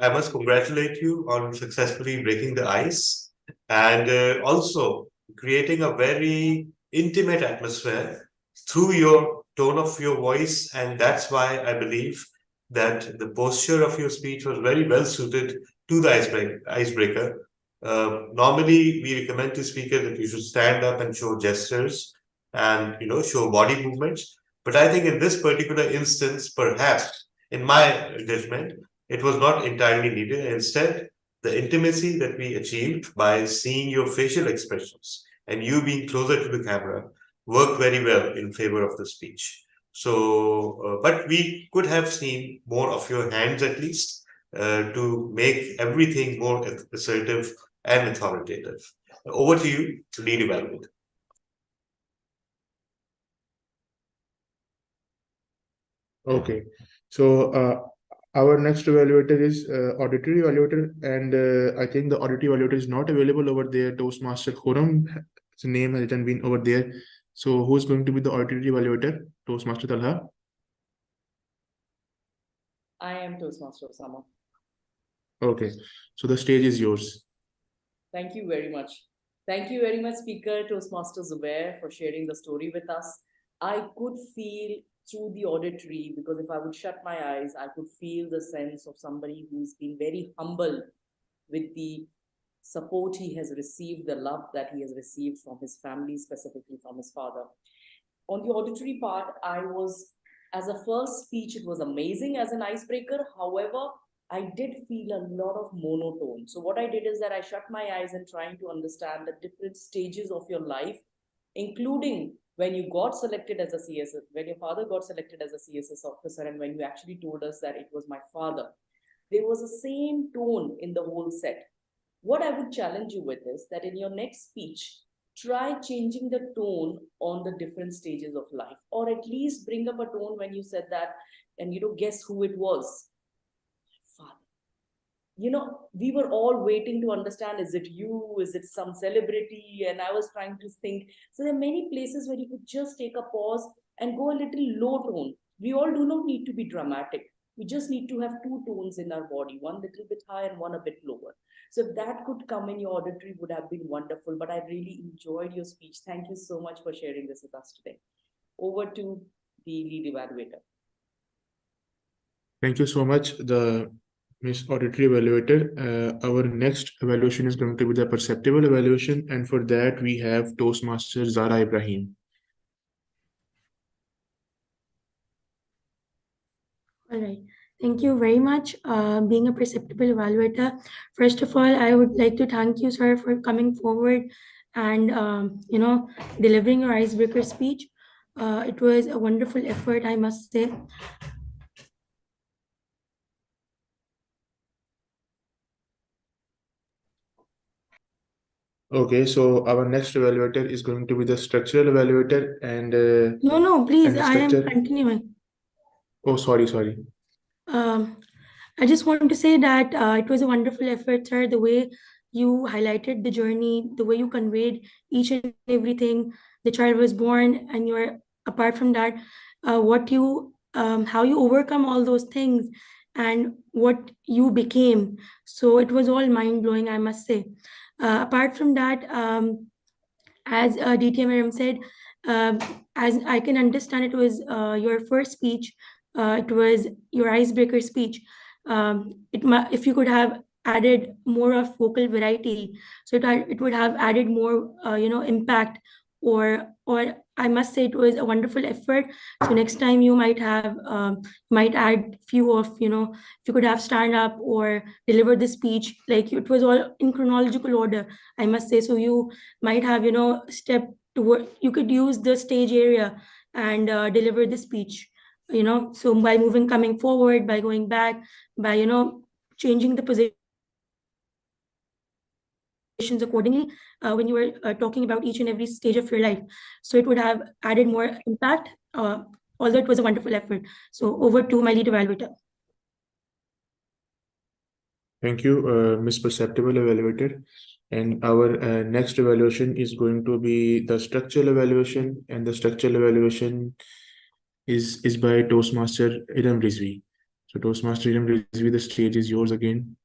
I must congratulate you on successfully breaking the ice and also creating a very intimate atmosphere through your tone of your voice. And that's why I believe that the posture of your speech was very well suited to the icebreaker. Normally, we recommend to speakers that you should stand up and show gestures and show body movements. But I think in this particular instance, perhaps, in my judgment, it was not entirely needed. Instead, the intimacy that we achieved by seeing your facial expressions and you being closer to the camera worked very well in favor of the speech. So, but we could have seen more of your hands at least to make everything more assertive and authoritative. Over to you to lead evaluate. Okay, so our next evaluator is auditory evaluator, and I think the auditory evaluator is not available over there. Toastmaster Khurram's name has been over there. So who's going to be the auditory evaluator? Toastmaster Talha? I am Toastmaster Osama. Okay, so the stage is yours. Thank you very much. Thank you very much, Speaker Toastmaster Zubair, for sharing the story with us. I could feel through the auditory, because if I would shut my eyes, I could feel the sense of somebody who's been very humble with the support he has received, the love that he has received from his family, specifically from his father. On the auditory part, as a first speech, it was amazing as an icebreaker. However, I did feel a lot of monotone. So what I did is that I shut my eyes and trying to understand the different stages of your life, including when you got selected as a CSS, when your father got selected as a CSS officer, and when you actually told us that it was my father. There was the same tone in the whole set. What I would challenge you with is that in your next speech, try changing the tone on the different stages of life, or at least bring up a tone when you said that, and guess who it was? Father. We were all waiting to understand, is it you? Is it some celebrity? And I was trying to think. So there are many places where you could just take a pause and go a little low tone. We all do not need to be dramatic. We just need to have two tones in our body, one little bit high and one a bit lower. So if that could come in your auditory, would have been wonderful. But I really enjoyed your speech. Thank you so much for sharing this with us today. Over to the lead evaluator. Thank you so much. The Miss Auditory Evaluator. Our next evaluation is going to be the perceptible evaluation, and for that we have Toastmaster Zara Ibrahim. All right. Thank you very much. Being a perceptible evaluator, first of all, I would like to thank you, sir, for coming forward and delivering your icebreaker speech. It was a wonderful effort, I must say. Okay, so our next evaluator is going to be the structural evaluator, and No, please, and the I am structure. continuing. Oh, sorry. I just want to say that it was a wonderful effort, sir. The way you highlighted the journey, the way you conveyed each and everything. The child was born, and you're apart from that, how you overcome all those things, and what you became. So it was all mind blowing, I must say. Apart from that, as DTM madam said, um, as I can understand, it was your first speech. It was your icebreaker speech. If you could have added more of vocal variety, so it would have added more, impact. Or I must say, it was a wonderful effort. So next time you might add few of, if you could have stand up or deliver the speech, like it was all in chronological order, I must say. So you might have, step toward, you could use the stage area and deliver the speech, so by coming forward, by going back, by changing the positions accordingly, when you were talking about each and every stage of your life, so it would have added more impact, although it was a wonderful effort. So over to my lead evaluator. Thank you, Miss Perceptible Evaluator. And our next evaluation is going to be the structural evaluation, and the structural evaluation is by Toastmaster Ilham Rizvi. So Toastmaster Ilham Rizvi, the stage is yours again.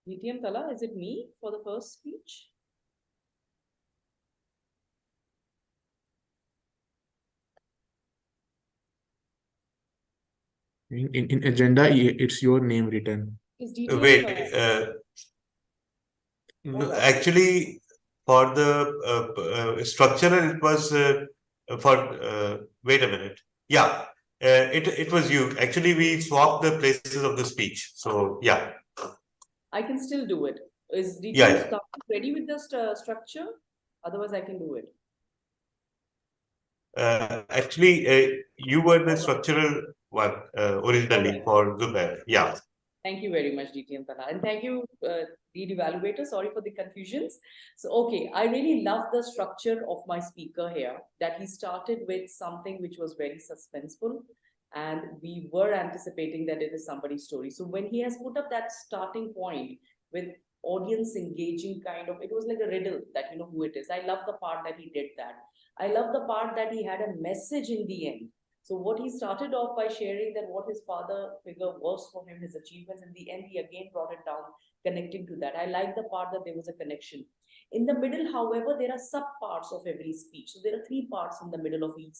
DTM Tala, is it me for the first speech? In agenda, it's your name written. Is DTM Wait, Tala? actually, for the structural, it was wait a minute. Yeah, it was you. Actually, we swapped the places of the speech. So yeah. I can still do it. Is DTM Yeah. ready with the structure? Otherwise, I can do it. Actually, you were the structural one originally for Zubair. Yeah. Thank you very much, DTM Tala. And thank you, lead evaluator. Sorry for the confusions. So, okay, I really love the structure of my speaker here, that he started with something which was very suspenseful. And we were anticipating that it is somebody's story. So when he has put up that starting point with audience engaging kind of, it was like a riddle that you know who it is. I love the part that he did that. I love the part that he had a message in the end. So what he started off by sharing that what his father figure was for him, his achievements, in the end, he again brought it down, connecting to that. I like the part that there was a connection. In the middle, however, there are sub parts of every speech. So there are 3 parts in the middle of each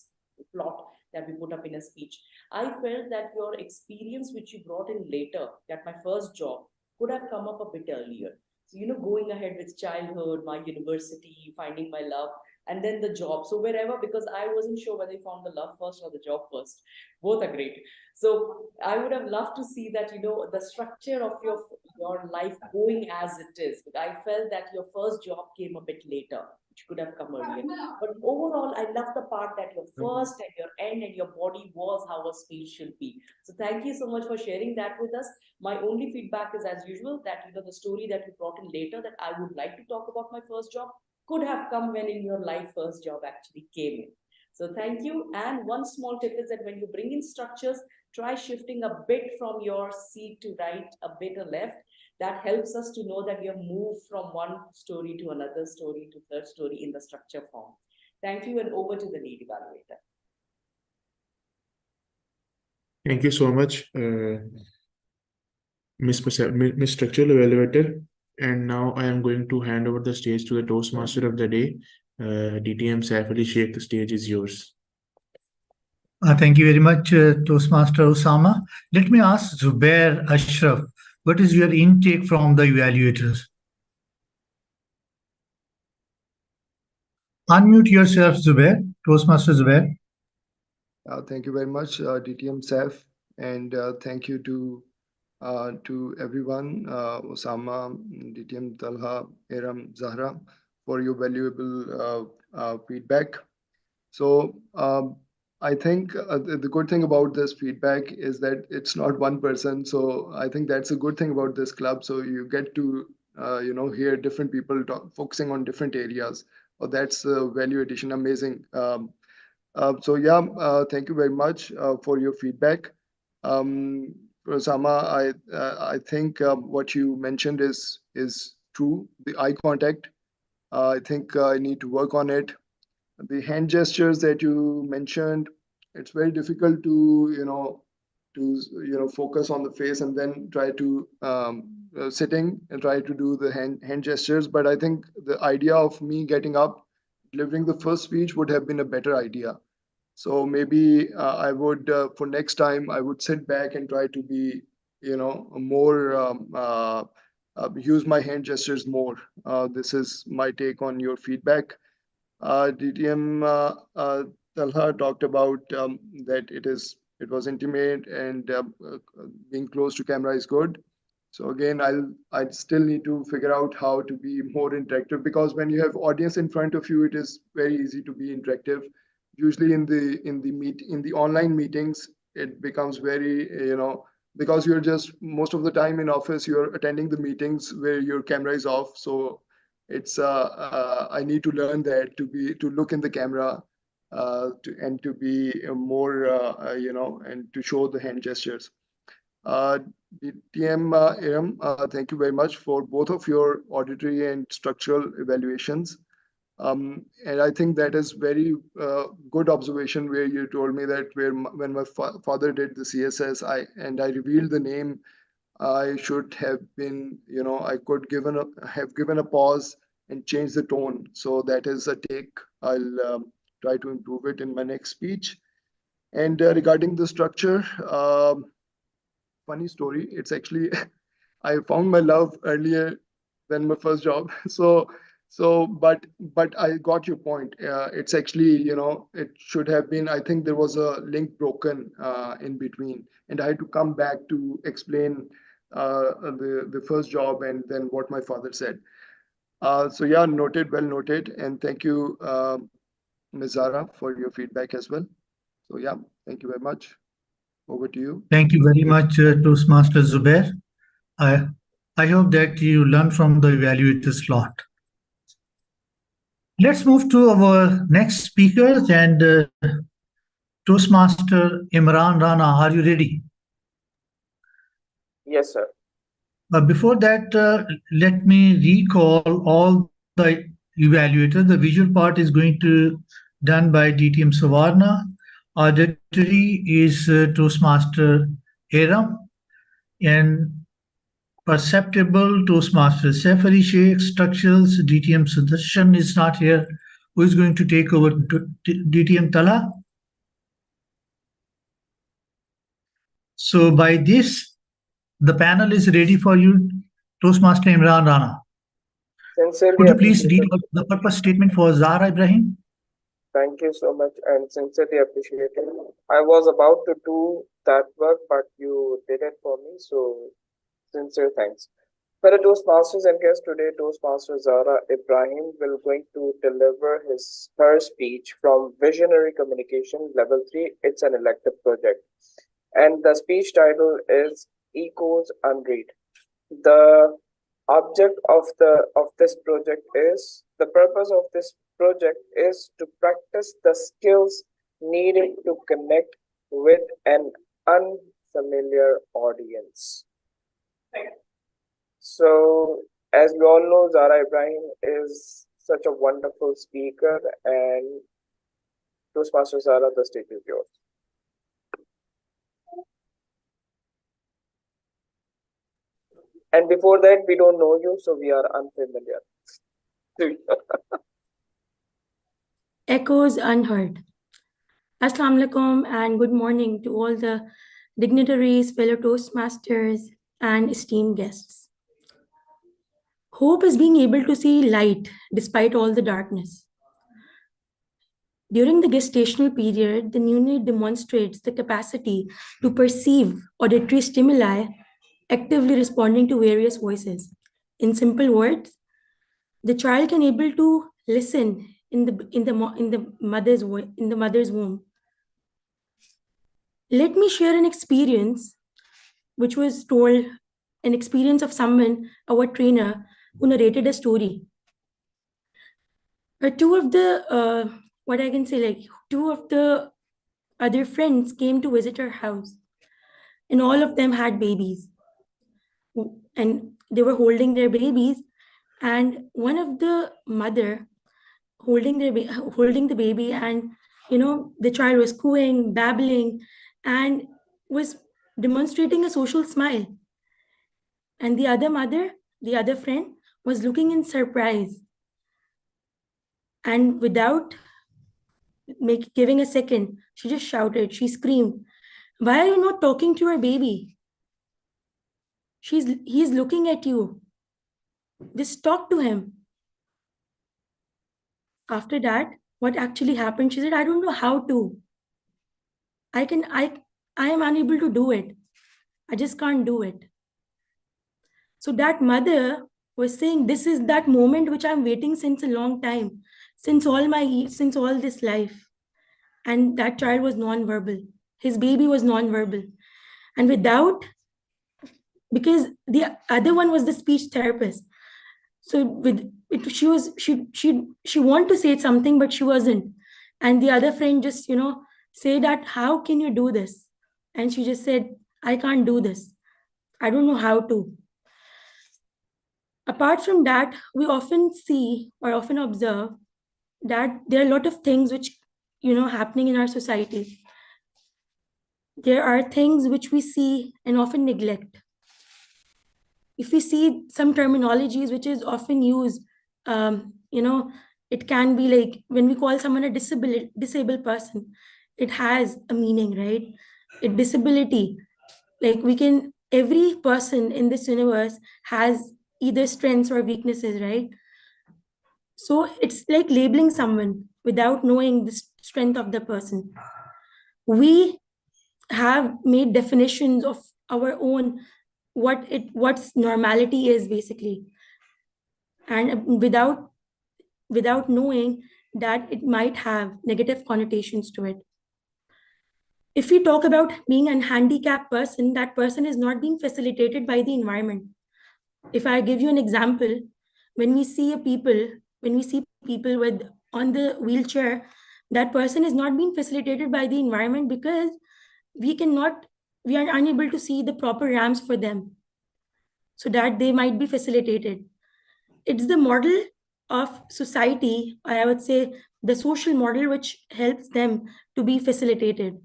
plot that we put up in a speech. I felt that your experience, which you brought in later, that my first job could have come up a bit earlier. So, you know, going ahead with childhood, my university, finding my love, and then the job. So wherever, because I wasn't sure whether you found the love first or the job first. Both are great. So I would have loved to see that, you know, the structure of your life going as it is. But I felt that your first job came a bit later, which could have come earlier. But overall, I love the part that your first and your end and your body was how a speech should be. So thank you so much for sharing that with us. My only feedback is, as usual, that you know the story that you brought in later, that I would like to talk about my first job, could have come when in your life first job actually came in. So thank you. And one small tip is that when you bring in structures, try shifting a bit from your seat to right, a bit to left. That helps us to know that we have moved from one story to another story to third story in the structure form. Thank you, and over to the lead evaluator. Thank you so much, Miss Structural Evaluator. And now I am going to hand over the stage to the Toastmaster of the day. DTM Saif Ali Sheikh, the stage is yours. Thank you very much, Toastmaster Osama. Let me ask Zubair Ashraf, what is your intake from the evaluators? Unmute yourself, Zubair, Toastmaster Zubair. Thank you very much, DTM Saif, and thank you to everyone, Osama, DTM Talha, Iram, Zahra, for your valuable feedback. So I think the good thing about this feedback is that it's not one person. So I think that's a good thing about this club. So you get to hear different people focusing on different areas. Oh, that's value addition, amazing. So yeah, thank you very much for your feedback. Osama, I think what you mentioned is true. The eye contact, I think I need to work on it. The hand gestures that you mentioned, it's very difficult to focus on the face and then try to sitting and try to do the hand gestures. But I think the idea of me getting up, delivering the first speech would have been a better idea. So maybe I would, for next time, I would sit back and try to be, more, use my hand gestures more. This is my take on your feedback. DTM Talha talked about that it was intimate and being close to camera is good. So again, I still need to figure out how to be more interactive, because when you have audience in front of you, it is very easy to be interactive. Usually in the online meetings, it becomes very because you're just most of the time in office, you're attending the meetings where your camera is off. So it's I need to learn that to look in the camera and to be more and to show the hand gestures. TM Iram, thank you very much for both of your auditory and structural evaluations. And I think that is very good observation where you told me that when my father did the CSS, I revealed the name, I should have been, I could have given a pause and change the tone. So that is a take. I'll try to improve it in my next speech. And regarding the structure, funny story. It's actually I found my love earlier than my first job. But I got your point. It's actually, it should have been. I think there was a link broken in between, and I had to come back to explain the first job and then what my father said. So yeah, noted, well noted, and thank you, Ms. Zara, for your feedback as well. So yeah, thank you very much. Over to you. Thank you very much, Toastmaster Zubair. I hope that you learn from the evaluators lot. Let's move to our next speakers, and Toastmaster Imran Rana, are you ready? Yes, sir. Before that, let me recall all the evaluators. The visual part is going to done by DTM Savarna. Auditory is Toastmaster Aram, and perceptible Toastmaster Safari Sheikh. Structurals, DTM Sudarshan is not here. Who is going to take over? DTM Tala? So by this, the panel is ready for you, Toastmaster Imran Rana. Sincerely Could you please read appreciated. the purpose statement for Zahra Ibrahim? Thank you so much and sincerely appreciated. I was about to do that work, but you did it for me. So sincere thanks. For the Toastmasters and guests today, Toastmaster Zahra Ibrahim will going to deliver her speech from Visionary Communication Level 3. It's an elective project. And the speech title is Echoes Unread. The object of this project is, the purpose of this project is to practice the skills needed to connect with an unfamiliar audience. So, as we all know, Zahra Ibrahim is such a wonderful speaker, and Toastmaster Zahra, the stage is yours. And before that, we don't know you, so we are unfamiliar. Echoes unheard. Assalamu alaikum and good morning to all the dignitaries, fellow Toastmasters, and esteemed guests. Hope is being able to see light despite all the darkness. During the gestational period, the neonate demonstrates the capacity to perceive auditory stimuli, actively responding to various voices. In simple words, the child can able to listen in the mother's womb. Let me share an experience which was told, an experience of someone, our trainer, who narrated a story. Two of the what I can say, like two of the other friends came to visit her house, and all of them had babies, and they were holding their babies, and one of the mother holding the baby, and the child was cooing, babbling, and was demonstrating a social smile, and the other friend was looking in surprise, and without giving a second, she just shouted, she screamed, "Why are you not talking to your baby? He's looking at you. Just talk to him." After that, what actually happened? She said, "I don't know how to. I am unable to do it. I just can't do it." So that mother was saying, "This is that moment which I'm waiting since a long time, since all this life." And that child was non-verbal. His baby was non-verbal. And because the other one was the speech therapist. So she wanted to say something, but she wasn't. And the other friend just, say that, "How can you do this?" And she just said, "I can't do this. I don't know how to." Apart from that, we often see or often observe that there are a lot of things which, happening in our society. There are things which we see and often neglect. If we see some terminologies which is often used, it can be like when we call someone a disabled person, it has a meaning, right? A disability, like every person in this universe has either strengths or weaknesses, right? So it's like labeling someone without knowing the strength of the person. We have made definitions of our own, what's normality is basically, and without knowing that it might have negative connotations to it. If we talk about being a handicapped person, that person is not being facilitated by the environment. If I give you an example, when we see people with on the wheelchair, that person is not being facilitated by the environment because we are unable to see the proper ramps for them so that they might be facilitated. It's the model of society, or I would say the social model, which helps them to be facilitated.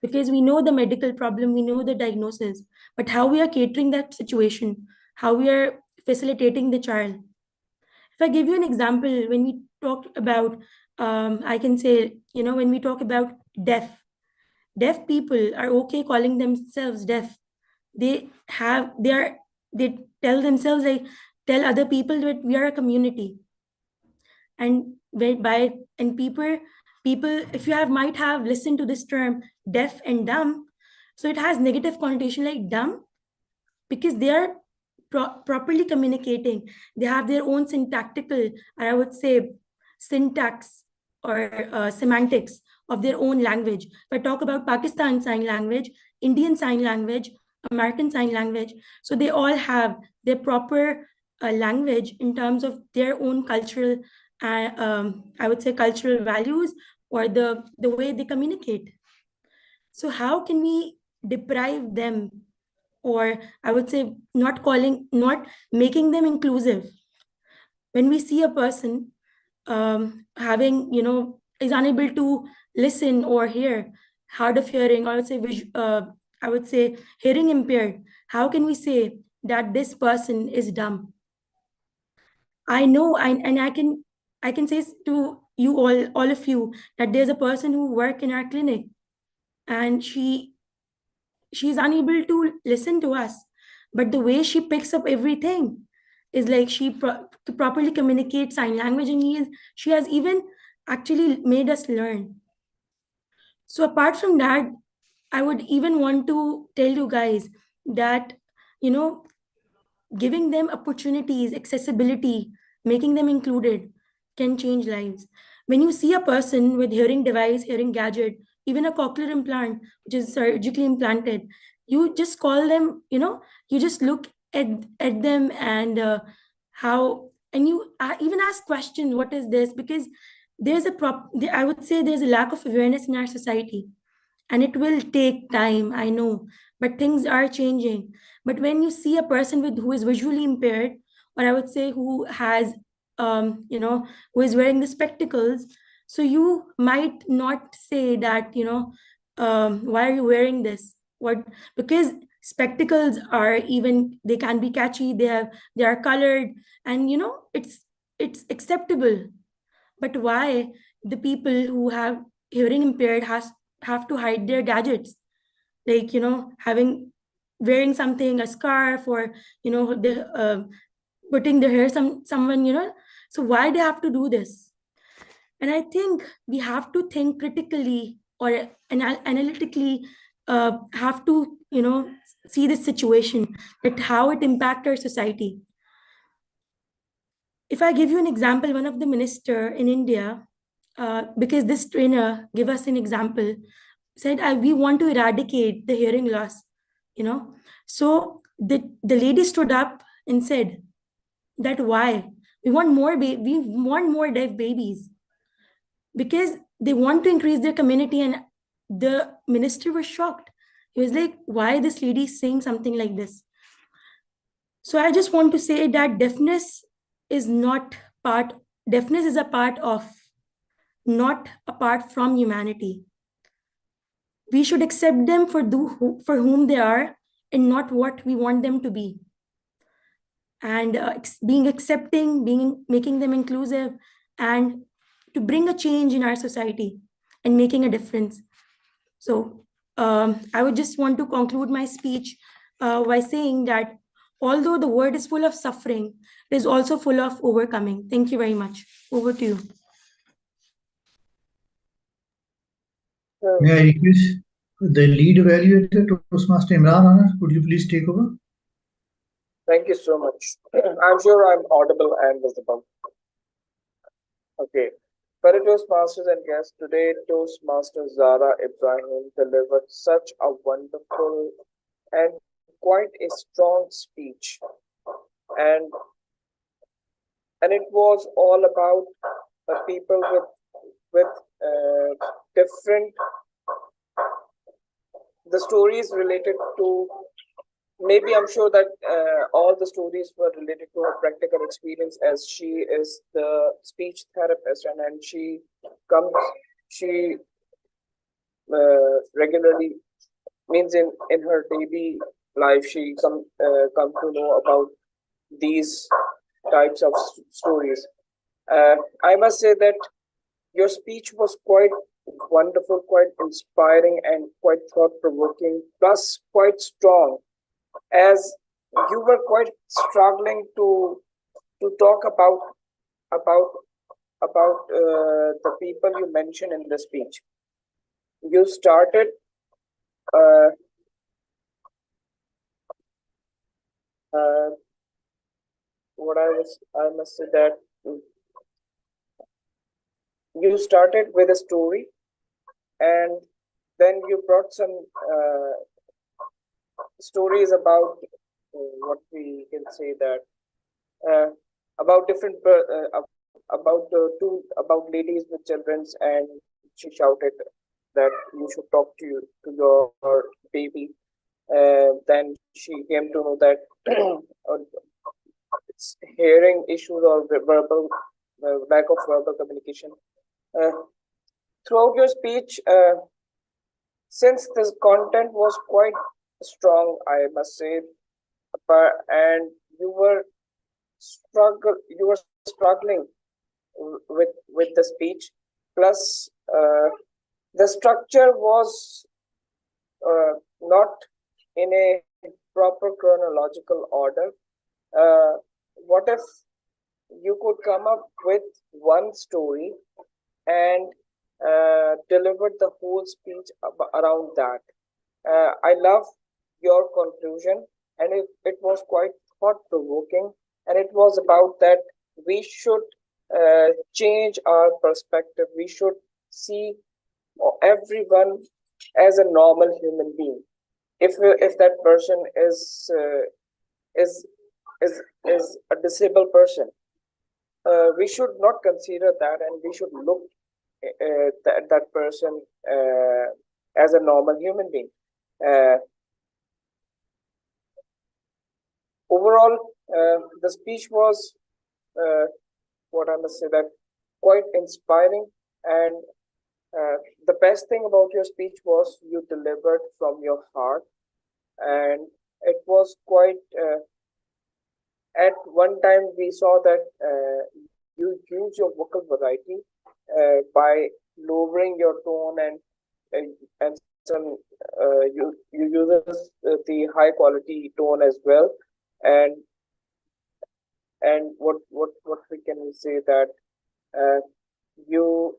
Because we know the medical problem, we know the diagnosis, but how we are catering that situation, how we are facilitating the child. If I give you an example, when we talk about, I can say, when we talk about deaf people are okay calling themselves deaf. They tell themselves, like, tell other people that we are a community. And people, if you might have listened to this term deaf and dumb, so it has negative connotation, like dumb, because they are properly communicating. They have their own syntactical, or I would say syntax or semantics of their own language. If I talk about Pakistan Sign Language, Indian Sign Language, American Sign Language, so they all have their proper language in terms of their own cultural, I would say cultural values, or the way they communicate. So how can we deprive them, or I would say not making them inclusive? When we see a person having, is unable to listen or hear, hard of hearing, or I would say hearing impaired, how can we say that this person is dumb? I know, and I can say to you all of you, that there's a person who work in our clinic, and she's unable to listen to us, but the way she picks up everything is like to properly communicate sign language, and she has even actually made us learn. So apart from that, I would even want to tell you guys that, you know, giving them opportunities, accessibility, making them included can change lives. When you see a person with hearing device, hearing gadget, even a cochlear implant, which is surgically implanted, you just call them, you just look at them, and and you even ask questions, what is this? Because I would say there's a lack of awareness in our society, and it will take time, I know, but things are changing. But when you see a person who is visually impaired, or I would say who has who is wearing the spectacles, so you might not say that, why are you wearing this? What? Because spectacles are, even they can be catchy, they are colored, and it's acceptable. But why the people who have hearing impaired have to hide their gadgets, like, having wearing something, a scarf, or the putting their hair someone, so why they have to do this? And I think we have to think critically, or analytically, have to see this situation, that how it impact our society. If I give you an example, one of the minister in India, because this trainer give us an example, said, we want to eradicate the hearing loss, so the lady stood up and said that, why? We want more deaf babies, because they want to increase their community. And the minister was shocked. He was like, why this lady is saying something like this? So I just want to say that deafness is a part of, not apart from humanity. We should accept them for whom they are, and not what we want them to be. And being accepting, making them inclusive, and to bring a change in our society and making a difference. So I would just want to conclude my speech by saying that although the world is full of suffering, it is also full of overcoming. Thank you very much. Over to you. May I request the lead evaluator, Toastmaster Imran Anas, could you please take over? Thank you so much. I'm sure I'm audible and visible. Okay. Fellow Toastmasters and guests, today Toastmaster Zara Ibrahim delivered such a wonderful and quite a strong speech. And it was all about people with different, the stories related to, maybe I'm sure that all the stories were related to her practical experience, as she is the speech therapist, and she regularly, means in her daily life, she come to know about these types of stories. I must say that your speech was quite wonderful, quite inspiring, and quite thought-provoking, plus quite strong, as you were quite struggling to talk about the people you mentioned in the speech. You started I must say that you started with a story, and then you brought some stories about what we can say that about different about ladies with children, and she shouted that you should talk to your baby. Then she came to know that it's hearing issues or verbal lack of verbal communication. Throughout your speech, since this content was quite strong, I must say, and you were struggling with the speech. Plus, the structure was not in a proper chronological order. What if you could come up with one story and deliver the whole speech around that? I love your conclusion, and it was quite thought-provoking, and it was about that we should change our perspective. We should see everyone as a normal human being. If that person is a disabled person, we should not consider that, and we should look that person as a normal human being. Overall, the speech was what I must say, that quite inspiring, and the best thing about your speech was you delivered from your heart, and it was quite at one time we saw that you use your vocal variety by lowering your tone, and some you use the high quality tone as well, and what we can say that you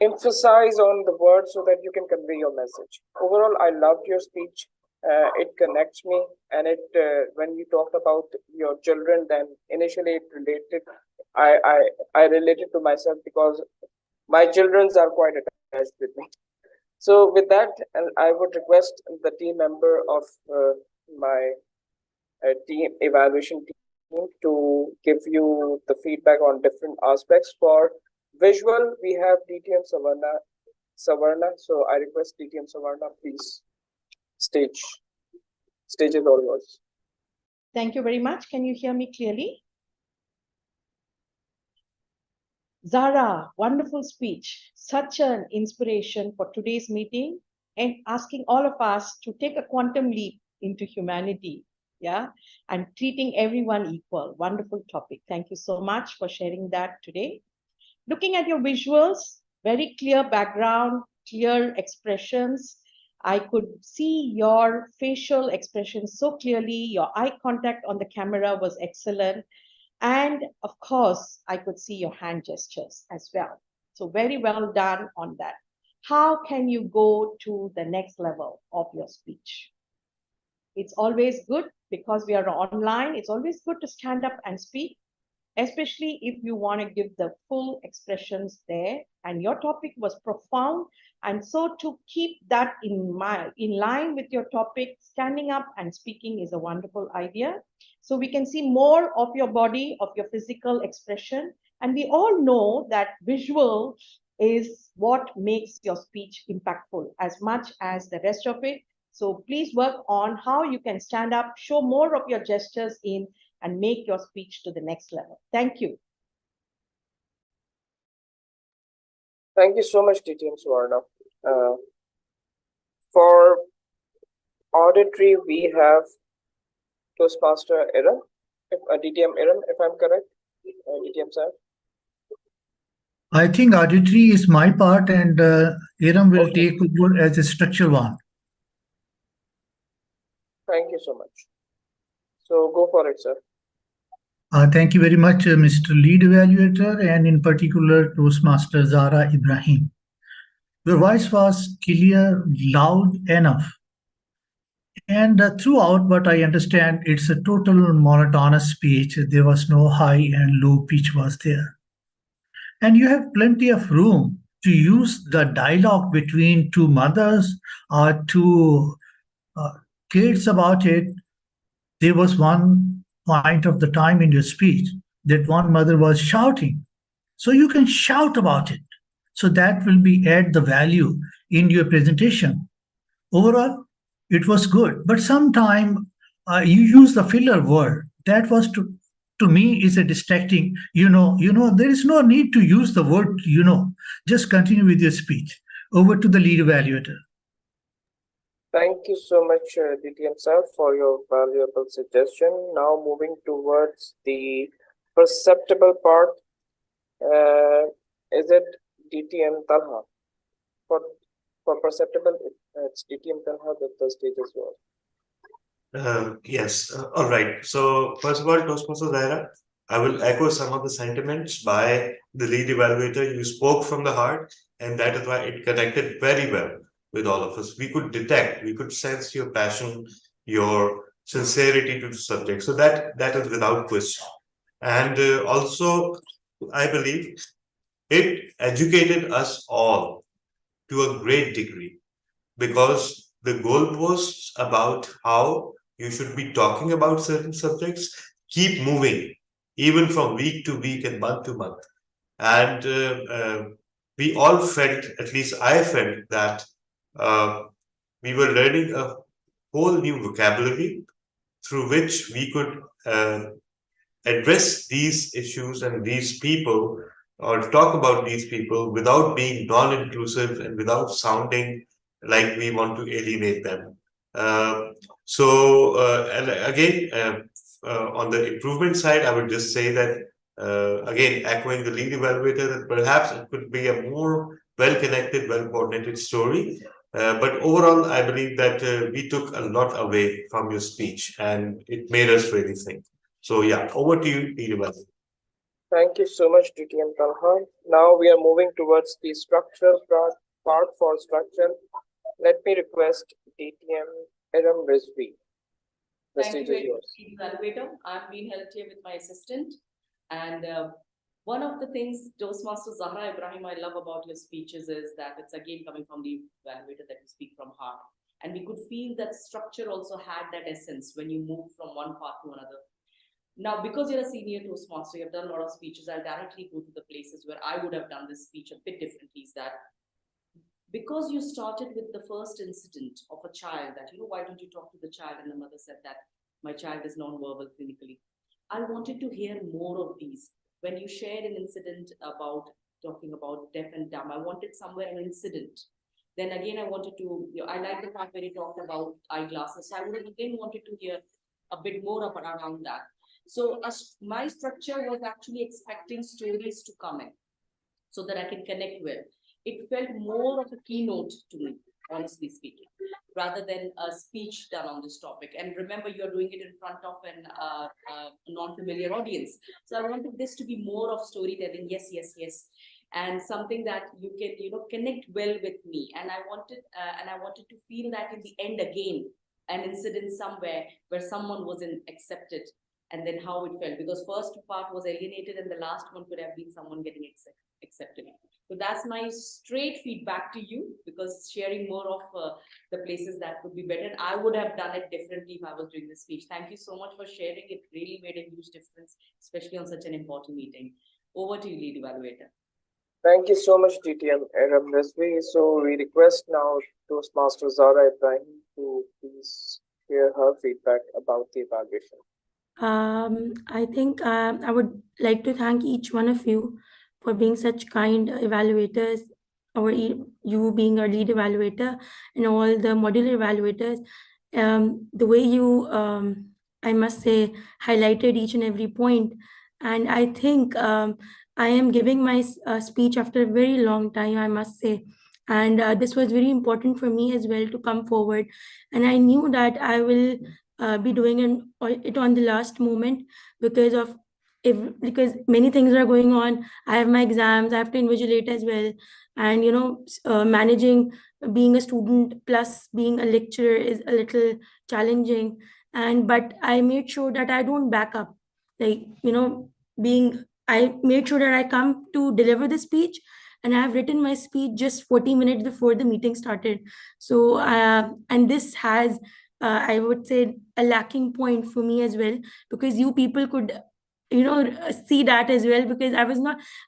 emphasize on the words so that you can convey your message. Overall, I loved your speech. It connects me, and it when you talked about your children, then initially it related. I related to myself because my childrens are quite attached with me. So with that, and I would request the team member of my team evaluation team to give you the feedback on different aspects. For visual, we have DTM Savarna. So I request DTM Savarna, please. Stage is all yours. Thank you very much. Can you hear me clearly? Zara, wonderful speech. Such an inspiration for today's meeting and asking all of us to take a quantum leap into humanity. Yeah, and treating everyone equal. Wonderful topic. Thank you so much for sharing that today. Looking at your visuals, very clear background, clear expressions. I could see your facial expressions so clearly. Your eye contact on the camera was excellent. And of course, I could see your hand gestures as well. So very well done on that. How can you go to the next level of your speech? It's always good because we are online. It's always good to stand up and speak, especially if you want to give the full expressions there. And your topic was profound. And so to keep that in line with your topic, standing up and speaking is a wonderful idea. So we can see more of your body, of your physical expression. And we all know that visual is what makes your speech impactful as much as the rest of it. So please work on how you can stand up, show more of your gestures and make your speech to the next level. Thank you. Thank you so much, DTM Savarna. For auditory, we have Toastmaster Iram, DTM Iram, if I'm correct. DTM sir. I think auditory is my part, and Iram will take over as a structural one. Thank you so much. So go for it, sir. Thank you very much, Mr. Lead Evaluator, and in particular, Toastmaster Zara Ibrahim. Your voice was clear, loud enough. And throughout what I understand, it's a total monotonous speech. There was no high and low pitch was there. And you have plenty of room to use the dialogue between two mothers or two kids about it. There was one point of the time in your speech that one mother was shouting. So you can shout about it. So that will be add the value in your presentation. Overall, it was good. But sometime you use the filler word. That was to me is a distracting, there is no need to use the word, just continue with your speech. Over to the lead evaluator. Thank you so much, DTM sir, for your valuable suggestion. Now moving towards the perceptible part. Is it DTM Talha? For perceptible, it's DTM Talha that the stage is yours. Yes, all right. So, first of all, Toastmasters Zaira, I will echo some of the sentiments by the lead evaluator. You spoke from the heart, and that is why it connected very well with all of us. We could detect, we could sense your passion, your sincerity to the subject. So that is without question. And also, I believe it educated us all to a great degree because the goalposts about how you should be talking about certain subjects keep moving, even from week to week and month to month. And we all felt, at least I felt, that uh, we were learning a whole new vocabulary through which we could address these issues and these people or talk about these people without being non-inclusive and without sounding like we want to alienate them. And again, on the improvement side, I would just say that, again, echoing the lead evaluator, that perhaps it could be a more well-connected, well-coordinated story. But overall, I believe that we took a lot away from your speech and it made us really think. So yeah, over to you, Peter. Thank you so much, DTM Talha. Now we are moving towards the structure part for structure. Let me request DTM Iram Rizvi. The Thank stage you is yours. evaluator. I'm being helped here with my assistant. And one of the things, Toastmaster Zahra Ibrahim, I love about your speeches is that it's again coming from the evaluator that you speak from heart. And we could feel that structure also had that essence when you move from one part to another. Now, because you're a senior Toastmaster, you have done a lot of speeches. I'll directly go to the places where I would have done this speech a bit differently. Is that because you started with the first incident of a child that, why don't you talk to the child? And the mother said that my child is non-verbal clinically. I wanted to hear more of these. When you shared an incident about talking about deaf and dumb, I wanted somewhere an incident. Then again, I wanted to, I like the fact where you talked about eyeglasses. So I would have again wanted to hear a bit more up around that. So my structure was actually expecting stories to come in so that I can connect with. It felt more of a keynote to me, honestly speaking, rather than a speech done on this topic. And remember, you're doing it in front of a non-familiar audience. So I wanted this to be more of storytelling, yes, and something that you can, connect well with me. And I wanted to feel that in the end again, an incident somewhere where someone wasn't accepted, and then how it felt, because first part was alienated and the last one could have been someone getting accepted. So that's my straight feedback to you, because sharing more of the places that could be better. I would have done it differently if I was doing this speech. Thank you so much for sharing. It really made a huge difference, especially on such an important meeting. Over to you, lead evaluator. Thank you so much, DTM Iram Rizvi. So we request now Toastmaster Zahra Ibrahim to please share her feedback about the evaluation. I think I would like to thank each one of you for being such kind evaluators, or you being our lead evaluator, and all the modular evaluators. The way you, I must say, highlighted each and every point. And I think I am giving my speech after a very long time, I must say. And this was very important for me as well to come forward. And I knew that I will be doing it on the last moment because many things are going on. I have my exams, I have to invigilate as well, and managing being a student plus being a lecturer is a little challenging. But I made sure that I don't back up, I made sure that I come to deliver the speech, and I have written my speech just 40 minutes before the meeting started. So and this has I would say a lacking point for me as well, because you people could see that as well, because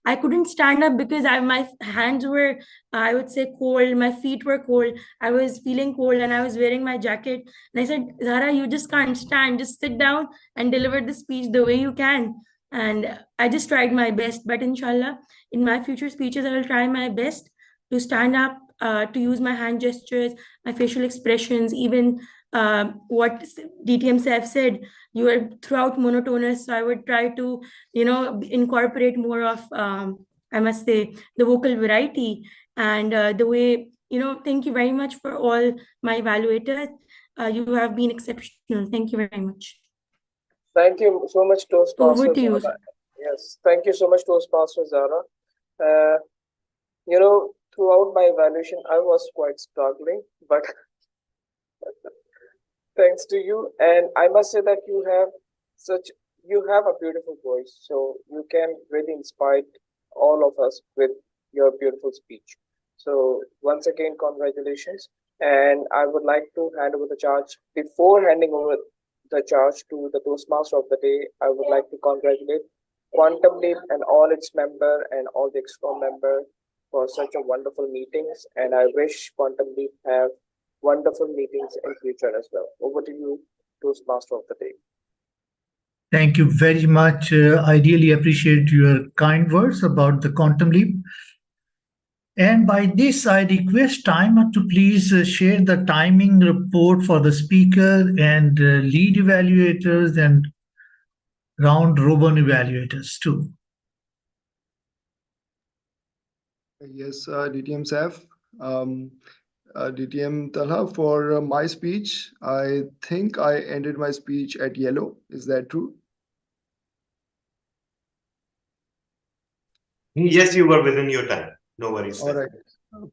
I couldn't stand up because my hands were, I would say, cold, my feet were cold, I was feeling cold, and I was wearing my jacket. And I said, Zara, you just can't stand, just sit down and deliver the speech the way you can. And I just tried my best, but inshallah in my future speeches I will try my best to stand up to use my hand gestures, my facial expressions, even what DTM Saif said, you were throughout monotonous. So I would try to, incorporate more of, I must say, the vocal variety and the way, thank you very much for all my evaluators. You have been exceptional. Thank you very much. Thank you so much, Over Toastmasters to you. Zara. Yes, thank you so much, Toastmasters Zara. Throughout my evaluation, I was quite struggling, but thanks to you, and I must say that you have a beautiful voice, so you can really inspire all of us with your beautiful speech. So once again, congratulations, and I would like to hand over the charge. Before handing over the charge to the Toastmaster of the day, I would like to congratulate Quantum Leap and all its member and all the exco member for such a wonderful meetings, and I wish Quantum Leap have wonderful meetings in future as well. Over to you, Toastmaster of the day. Thank you very much. I really appreciate your kind words about the quantum leap. And by this, I request timer to please share the timing report for the speaker and lead evaluators and round robin evaluators too. Yes, DTM Saif. DTM Talha, for my speech, I think I ended my speech at yellow. Is that true? Yes, you were within your time. No worries. All right.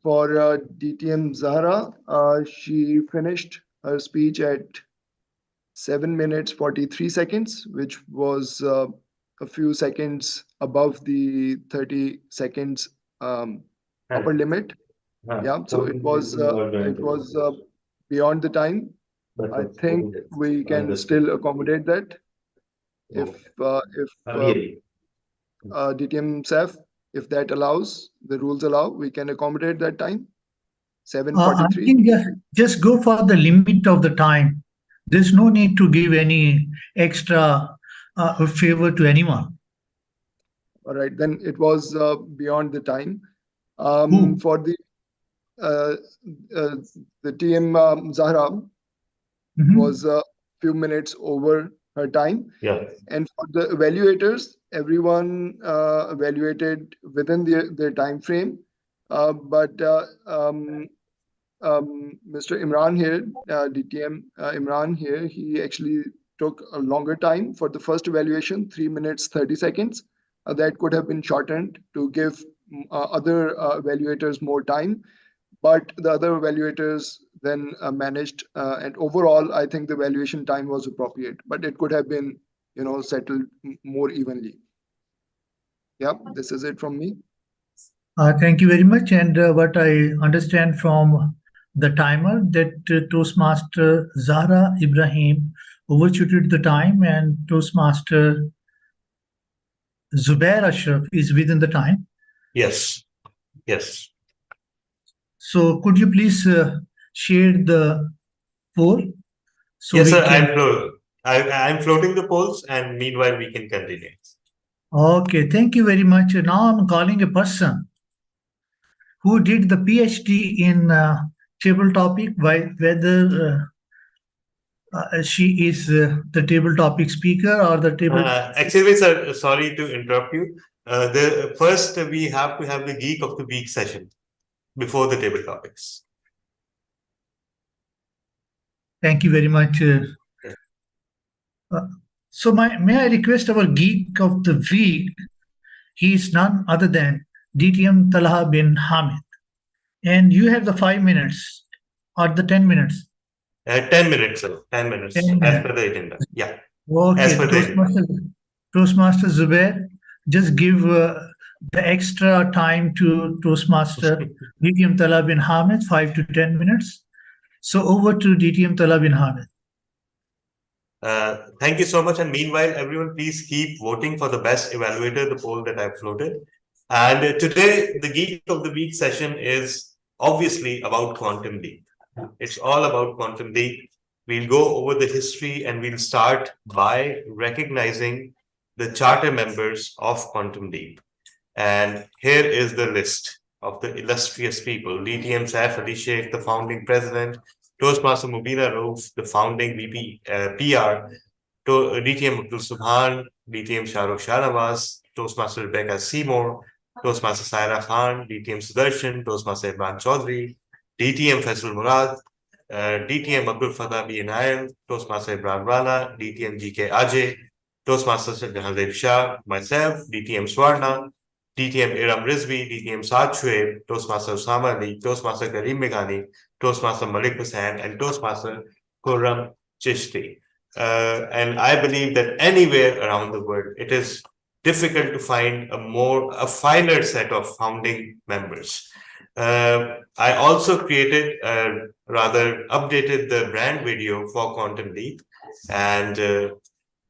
For DTM Zahra, she finished her speech at 7 minutes 43 seconds, which was a few seconds above the 30 seconds upper limit. Yeah, so it was beyond the time. I think we can still accommodate that. If DTM Saif, if that allows, the rules allow, we can accommodate that time. I 7:43. think just go for the limit of the time. There's no need to give any extra favor to anyone. All right, then it was beyond the time. For the TM Zahra was a few minutes over her time. Yeah. And for the evaluators, everyone evaluated within their time frame. But Mr. Imran here, DTM Imran here, he actually took a longer time for the first evaluation, 3 minutes 30 seconds. That could have been shortened to give other evaluators more time, but the other evaluators then managed, and overall, I think the evaluation time was appropriate, but it could have been, settled more evenly. Yeah, this is it from me. Thank you very much. And what I understand from the timer that Toastmaster Zahra Ibrahim overshooted the time and Toastmaster Zubair Ashraf is within the time. Yes. Yes. So could you please share the poll? So yes, sir. can... I'm floating the polls, and meanwhile we can continue. Okay, thank you very much. Now I'm calling a person who did the PhD in table topic, whether she is the table topic speaker or the table. Actually, sir, sorry to interrupt you. First, we have to have the Geek of the Week session before the table topics. Thank you very much. So may I request our Geek of the Week? He is none other than DTM Talha bin Hamid. And you have the 5 minutes or the 10 minutes. 10 minutes, sir. 10 minutes. 10 minutes. As per the agenda. Yeah. Okay, as per the agenda. Toastmaster Zubair, just give the extra time to Toastmaster DTM Talha bin Hamid, 5 to 10 minutes. So over to DTM Talha bin Hamid. Thank you so much. And meanwhile, everyone, please keep voting for the best evaluator, the poll that I've floated. And today, the Geek of the Week session is obviously about Quantum Leap. It's all about Quantum Leap. We'll go over the history and we'll start by recognizing the charter members of Quantum Leap. And here is the list. of the illustrious people. DTM Saif Ali Sheikh, the founding president, Toastmaster Mubina Rauf, the founding VP PR, DTM Abdul Subhan, DTM Shahrukh Shahnawaz, Toastmaster Rebecca Seymour, Toastmaster Saira Khan, DTM Sudarshan, Toastmaster Imran Chaudhary, DTM Faisal Murad, DTM Abdul Fatah B. Nair, Toastmaster Ibrahim Rana, DTM GK Ajay, Toastmaster Jahandev Shah, myself, DTM Swarna, DTM Iram Rizvi, DTM Saad Shoaib, Toastmaster Osama Ali, Toastmaster Kareem Meghani, Toastmaster Malik Hussain, and Toastmaster Khurram Chishti. And I believe that anywhere around the world, it is difficult to find a finer set of founding members. I also created, rather updated the brand video for Quantum Leap, and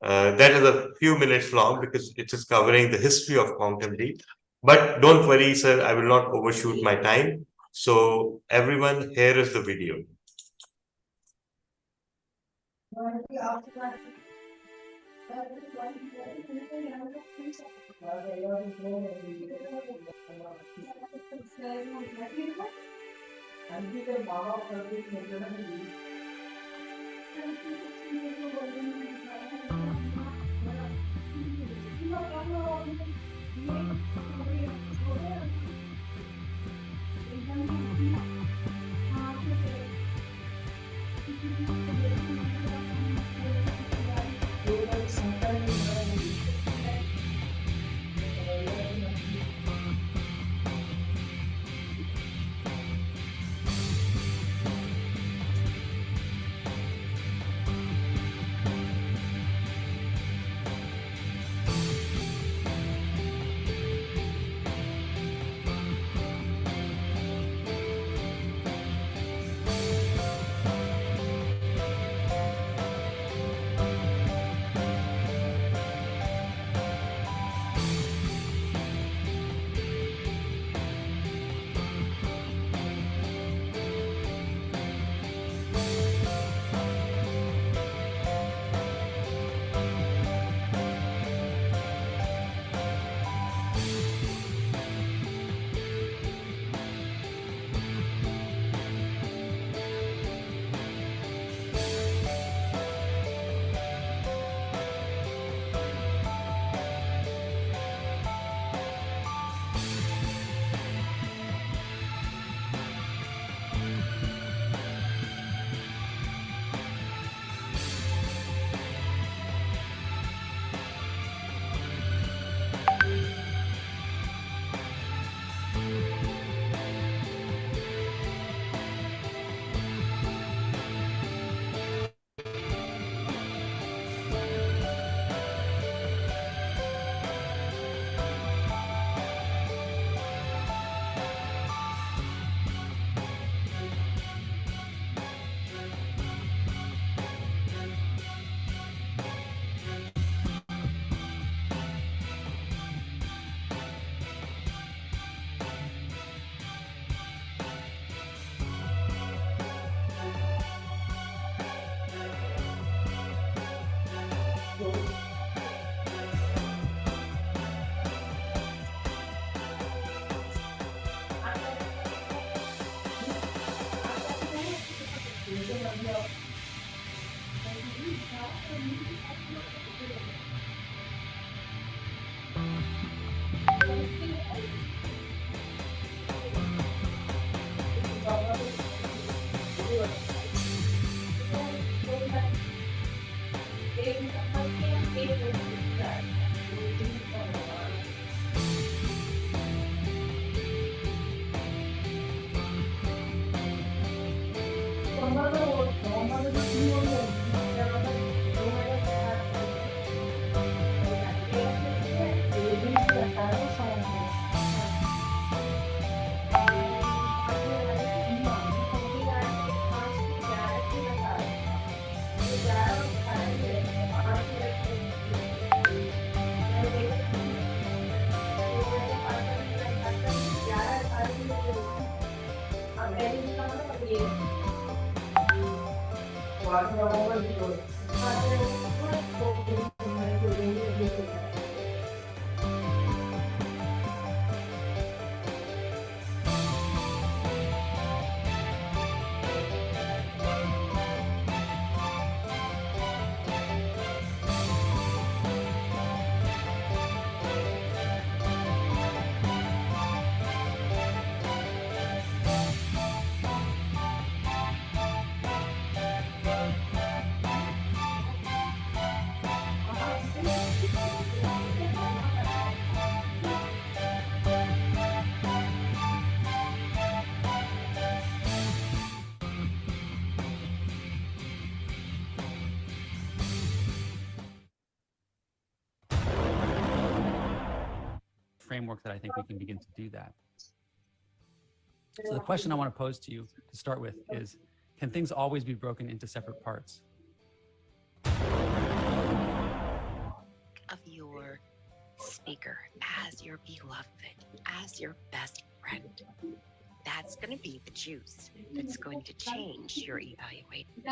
that is a few minutes long because it is covering the history of Quantum Leap. But don't worry, sir, I will not overshoot my time. So everyone, here is the video. framework that I think we can begin to do that. So the question I want to pose to you to start with is, can things always be broken into separate parts? Of your speaker as your beloved, as your best friend. That's going to be the juice that's going to change your evaluation.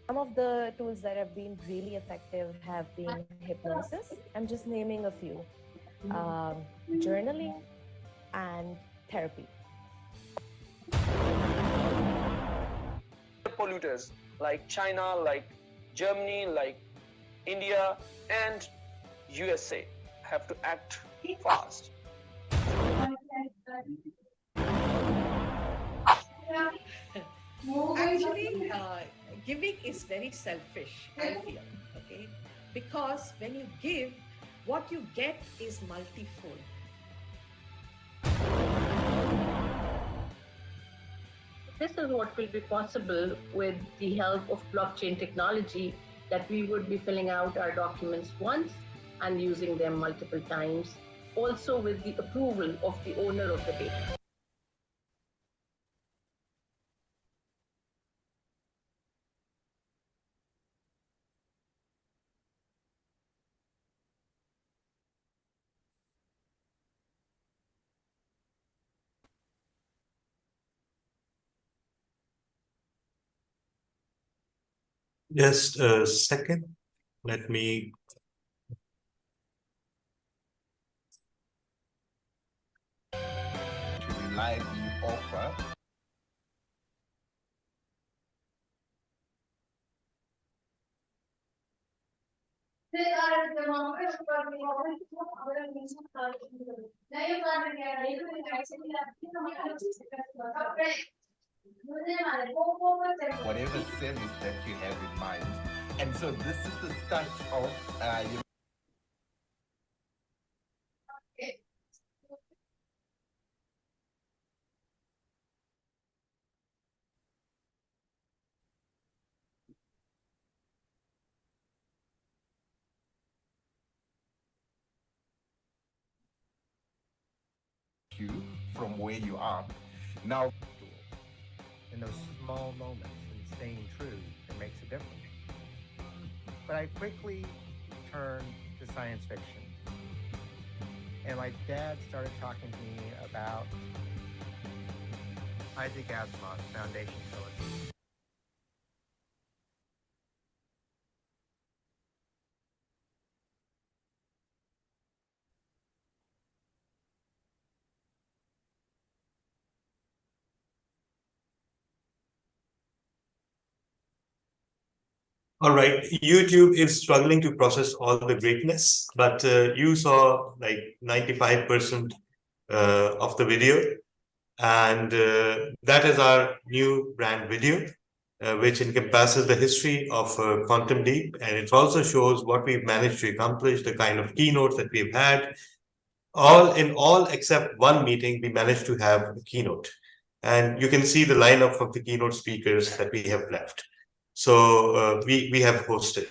Some of the tools that have been really effective have been hypnosis. I'm just naming a few. Journaling and therapy. Polluters like China, like Germany, like India and USA have to act fast. Actually, giving is very selfish, I feel, okay? Because when you give, what you get is multifold. This is what will be possible with the help of blockchain technology, that we would be filling out our documents once and using them multiple times, also with the approval of the owner of the data. Just a second. Let me. To reliably offer whatever service that you have in mind. And so this is the start of you from where you are. Now, in those small moments and staying true, it makes a difference. But I quickly turned to science fiction. And my dad started talking to me about Isaac Asimov's Foundation Trilogy. All right, YouTube is struggling to process all the greatness, but you saw like 95% of the video. And that is our new brand video, which encompasses the history of Quantum Leap. And it also shows what we've managed to accomplish, the kind of keynotes that we've had. All in all, except one meeting, we managed to have a keynote. And you can see the lineup of the keynote speakers that we have left. So we have hosted.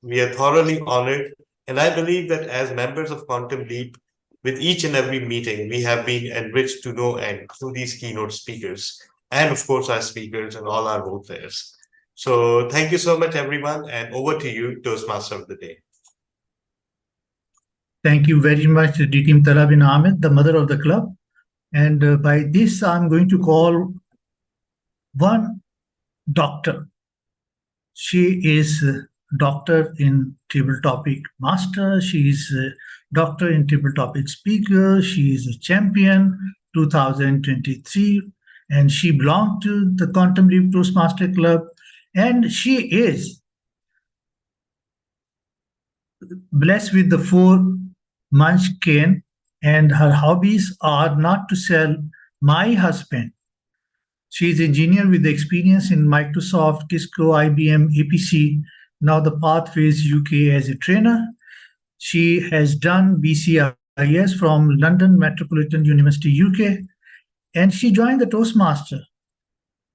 We are thoroughly honored. And I believe that as members of Quantum Leap, with each and every meeting, we have been enriched to no end through these keynote speakers, and of course, our speakers and all our role players. So thank you so much, everyone. And over to you, Toastmaster of the Day. Thank you very much, Ditim Tala bin Ahmed, the mother of the club. And by this, I'm going to call one doctor. She is a doctor in table topic master. She is a doctor in table topic speaker. She is a champion 2023. And she belonged to the Quantum Leap Toastmaster Club. And she is blessed with the 4 munchkin. And her hobbies are not to sell my husband. She is an engineer with experience in Microsoft, Cisco, IBM, APC, now the Pathways UK as a trainer. She has done BCIS from London Metropolitan University, UK, and she joined the Toastmaster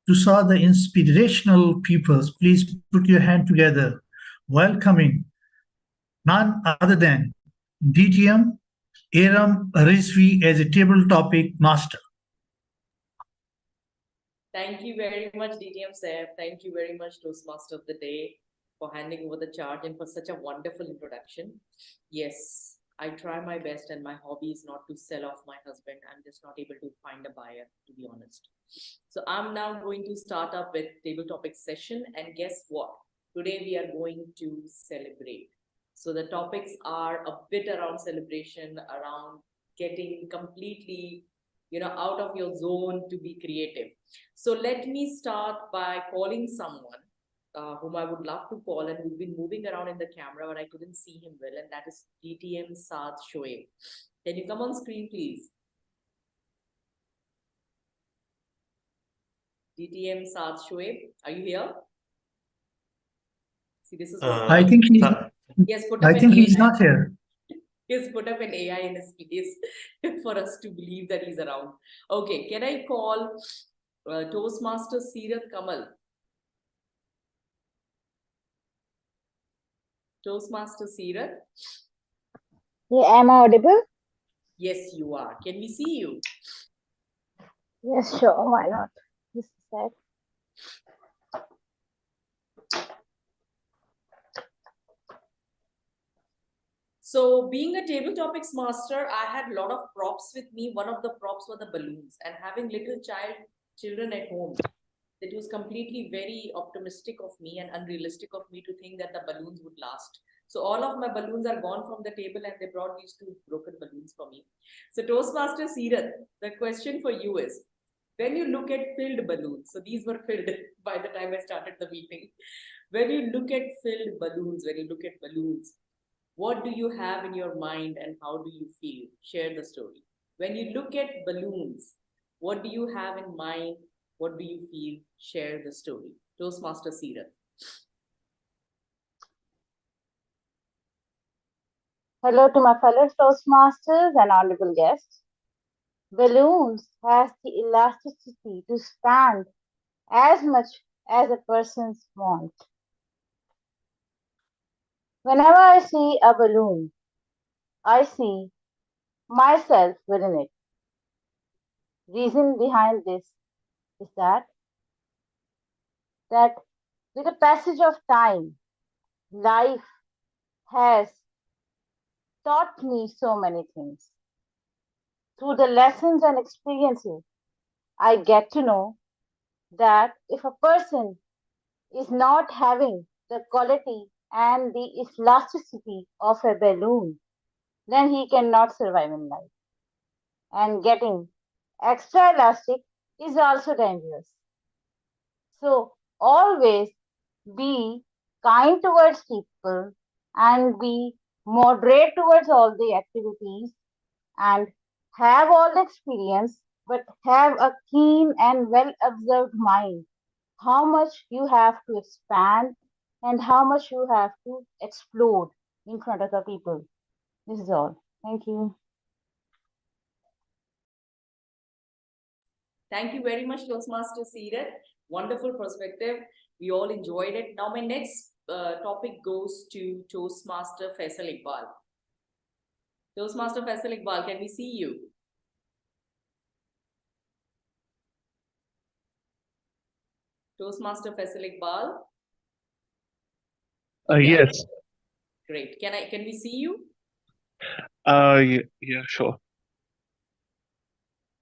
to serve the inspirational peoples. Please put your hand together, welcoming none other than DTM Eram Rizvi as a table topic master. Thank you very much, DTM Sir. Thank you very much, Toastmaster of the Day, for handing over the charge and for such a wonderful introduction. Yes, I try my best, and my hobby is not to sell off my husband. I'm just not able to find a buyer, to be honest. So I'm now going to start up with table topic session, and guess what? Today we are going to celebrate. So the topics are a bit around celebration, around getting completely, out of your zone to be creative. So let me start by calling someone whom I would love to call, and who's been moving around in the camera, but I couldn't see him well, and that is DTM Saad Shoaib. Can you come on screen, please? DTM Saad Shoaib, are you here? See, this is what I think he's. Yes, put up I an think he's AI. not here. Yes, put up an AI in his place for us to believe that he's around. Okay, can I call Toastmaster Seerath Kamal? Toastmaster Seerath? Yeah, am I audible? Yes, you are. Can we see you? Yes, sure. Why not? Just a sec. So being a table topics master, I had a lot of props with me. One of the props were the balloons, and having little children at home, it was completely very optimistic of me and unrealistic of me to think that the balloons would last. So all of my balloons are gone from the table, and they brought these two broken balloons for me. So Toastmaster Seerath, the question for you is, when you look at filled balloons, so these were filled by the time I started the meeting. When you look at filled balloons, when you look at balloons, what do you have in your mind and how do you feel? Share the story. When you look at balloons, what do you have in mind? What do you feel? Share the story. Toastmaster Seerath. Hello to my fellow Toastmasters and honorable guests. Balloons has the elasticity to stand as much as a person's want. Whenever I see a balloon, I see myself within it. Reason behind this is that with the passage of time, life has taught me so many things. Through the lessons and experiences, I get to know that if a person is not having the quality and the elasticity of a balloon, then he cannot survive in life. And getting extra elastic is also dangerous. So always be kind towards people and be moderate towards all the activities and have all the experience, but have a keen and well observed mind. How much you have to expand and how much you have to explode in front of the people. This is all. Thank you. Thank you very much, Toastmaster Seerath. Wonderful perspective. We all enjoyed it. Now, my next topic goes to Toastmaster Faisal Iqbal. Toastmaster Faisal Iqbal, can we see you? Toastmaster Faisal Iqbal? Yes. Great. Can we see you? Yeah, sure.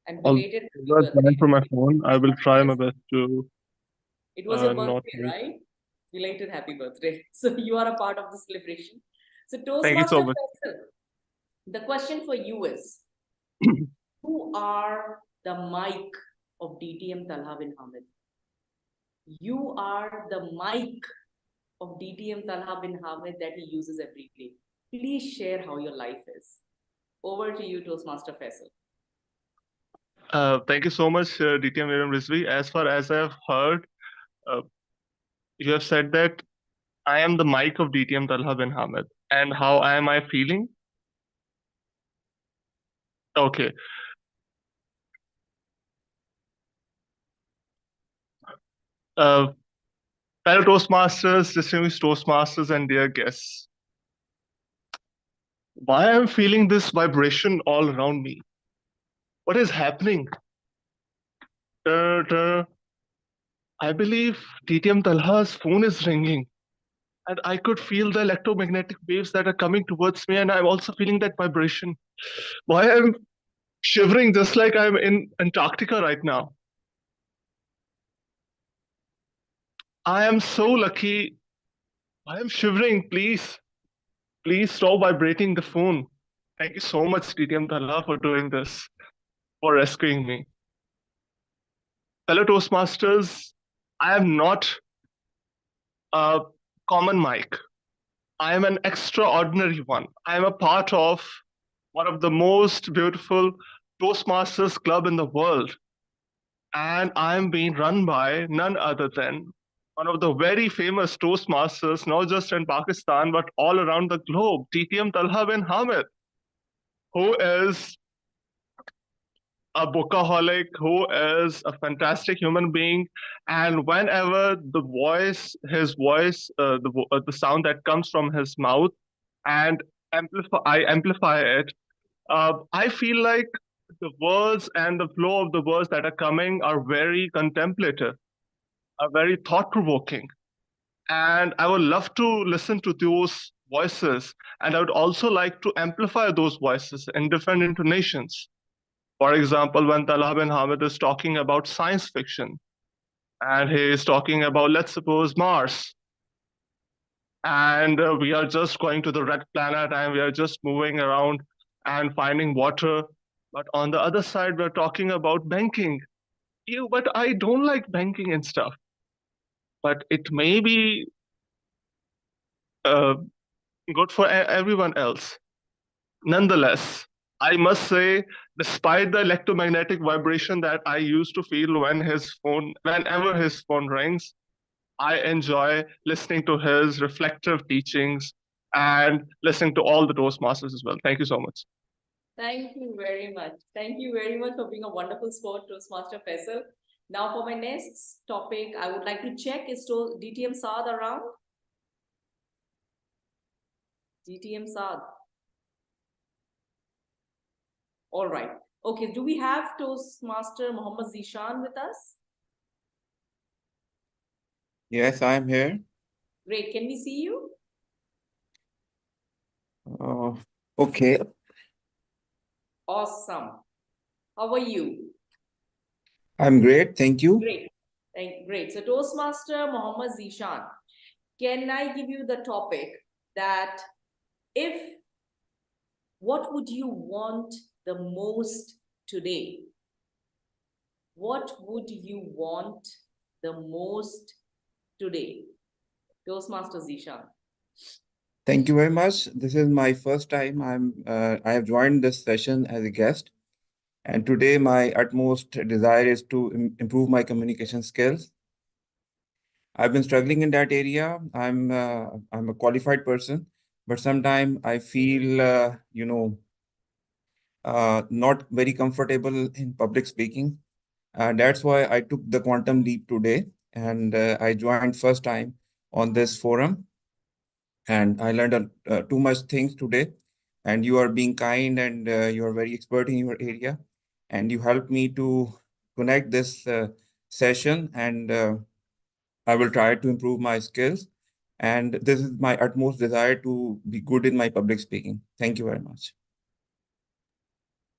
And I'll belated happy not birthday. plan for my phone. I will try my best to It was your not birthday, miss. right? Belated happy birthday. So you are a part of the celebration. So Thank you so Toastmaster much. Faisal, the question for you is, who are the mic of DTM Talha bin Hamid? You are the mic of DTM Talha bin Hamid that he uses every day. Please share how your life is. Over to you, Toastmaster Faisal. Thank you so much, DTM Madam Rizvi. As far as I've heard, you have said that I am the mic of DTM Talha bin Hamid. And how am I feeling? Okay. Fellow Toastmasters, distinguished Toastmasters, and dear guests. why I'm feeling this vibration all around me. What is happening? I believe DTM Talha's phone is ringing, and I could feel the electromagnetic waves that are coming towards me, and I'm also feeling that vibration. Why I'm shivering just like I'm in Antarctica right now. I am so lucky. I am shivering. Please stop vibrating the phone. Thank you so much, DTM Talha, for doing this, for rescuing me. Fellow Toastmasters, I am not a common mic. I am an extraordinary one. I am a part of one of the most beautiful Toastmasters club in the world. And I am being run by none other than one of the very famous Toastmasters, not just in Pakistan, but all around the globe, DTM Talha bin Hamid, who is a bookaholic, who is a fantastic human being. And whenever his voice, the sound that comes from his mouth, and I amplify it, I feel like the words and the flow of the words that are coming are very contemplative, are very thought provoking. And I would love to listen to those voices. And I would also like to amplify those voices in different intonations. For example, when Talha bin Hamid is talking about science fiction, and he is talking about, let's suppose, Mars, and we are just going to the red planet and we are just moving around and finding water. But on the other side, we're talking about banking. But I don't like banking and stuff. But it may be good for everyone else. Nonetheless, I must say, despite the electromagnetic vibration that I used to feel whenever his phone rings, I enjoy listening to his reflective teachings and listening to all the Toastmasters as well. Thank you so much. Thank you very much. Thank you very much for being a wonderful sport, Toastmaster Faisal. Now for my next topic, I would like to check, is DTM Saad around? DTM Saad. All right. Okay, do we have Toastmaster Muhammad Zishan with us? Yes, I'm here. Great. Can we see you? Okay. Awesome. How are you? I'm great. Thank you. Great. Great. So Toastmaster Muhammad Zishan, can I give you the topic that what would you want the most today? What would you want the most today? Toastmaster Zishan. Thank you very much. This is my first time I have joined this session as a guest. And today my utmost desire is to improve my communication skills. I've been struggling in that area. I'm a qualified person, but sometimes I feel not very comfortable in public speaking. That's why I took the quantum leap today, and I joined first time on this forum, and I learned too much things today. And you are being kind, and you are very expert in your area, and you helped me to connect this session, and I will try to improve my skills. And this is my utmost desire to be good in my public speaking. Thank you very much.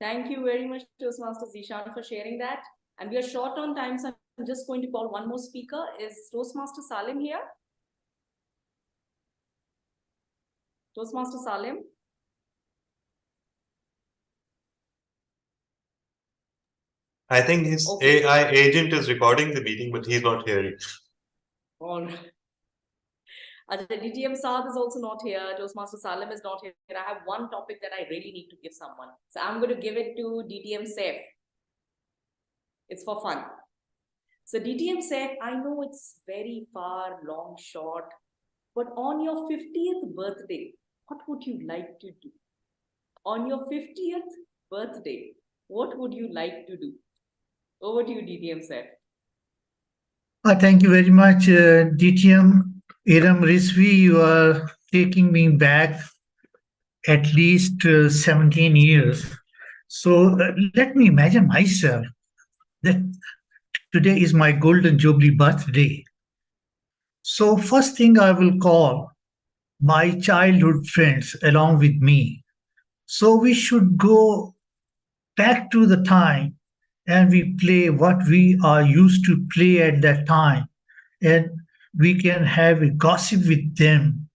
Thank you very much, Toastmaster Zishan, for sharing that. And we are short on time, so I'm just going to call one more speaker. Is Toastmaster Salim here? Toastmaster Salim? I think his AI agent is recording the meeting, but he's not hearing. All right. DTM Saad is also not here. Toastmaster Salim is not here. I have one topic that I really need to give someone. So I'm going to give it to DTM Saif. It's for fun. So DTM Saif, I know it's very far, long, short, but on your 50th birthday, what would you like to do? On your 50th birthday, what would you like to do? Over to you, DTM Saif. Thank you very much, DTM. Iram Rizvi, you are taking me back at least 17 years. So let me imagine myself that today is my golden jubilee birthday. So first thing I will call my childhood friends along with me. So we should go back to the time and we play what we are used to play at that time, and we can have a gossip with them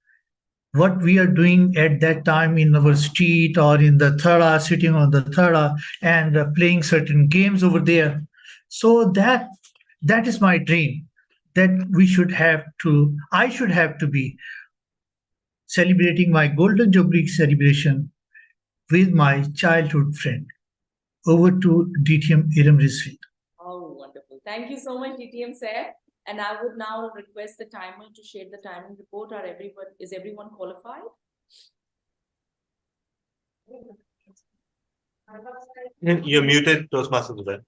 what we are doing at that time in our street or in the thara, sitting on the thara and playing certain games over there. So that is my dream, that I should have to be celebrating my golden jubilee celebration with my childhood friend. Over to DTM Iram Rizvi. Oh, wonderful. Thank you so much, DTM sir. And I would now request the timer to share the timing report. Is everyone qualified? You're muted, Toastmasters Zubair.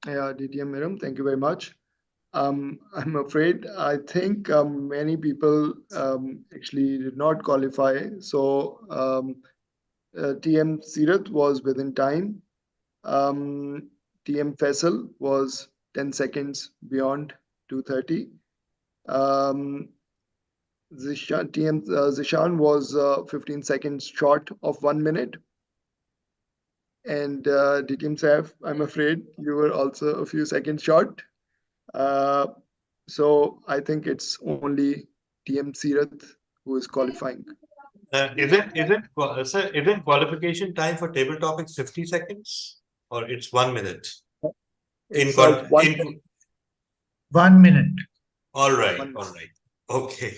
Yeah, DTM Miram, thank you very much. I'm afraid I think many people actually did not qualify. So TM Sirat was within time. TM Faisal was 10 seconds beyond 2:30. TM Zishan was 15 seconds short of 1 minute. And DTM Saif, I'm afraid you were also a few seconds short. So I think it's only TM Sirat who is qualifying. Isn't qualification time for table topics 50 seconds or it's 1 minute? It's 1 minute. All right. Okay.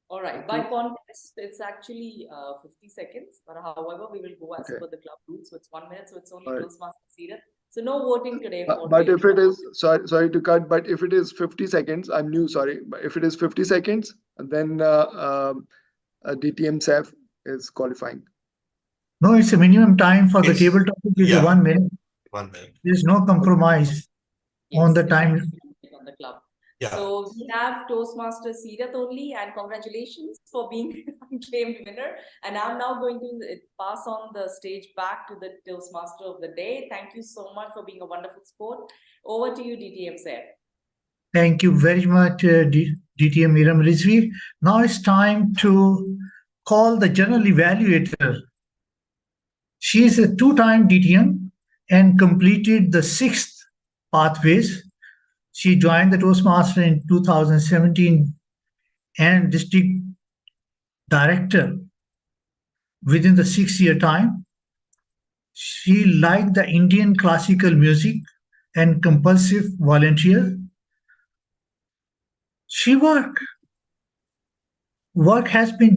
All right. By contest, it's actually 50 seconds. But however, we will go as per the club rules. So it's 1 minute. So it's only Toastmaster Sirat. So no voting today. But if it is, sorry to cut, but if it is 50 seconds, I'm new, sorry. But if it is 50 seconds, then DTM Saif is qualifying. No, it's a minimum time for the table topic is 1 minute. 1 minute. There's no compromise on the time. On the club. Yeah. So we have Toastmaster Sirat only, and congratulations for being unclaimed winner. And I'm now going to pass on the stage back to the Toastmaster of the day. Thank you so much for being a wonderful sport. Over to you, DTM sir. Thank you very much, DTM Iram Rizvi. Now it's time to call the general evaluator. She is a 2-time DTM and completed the 6th pathways. She joined the Toastmaster in 2017 and district director within the 6-year time. She liked the Indian classical music and compulsive volunteer. She work has been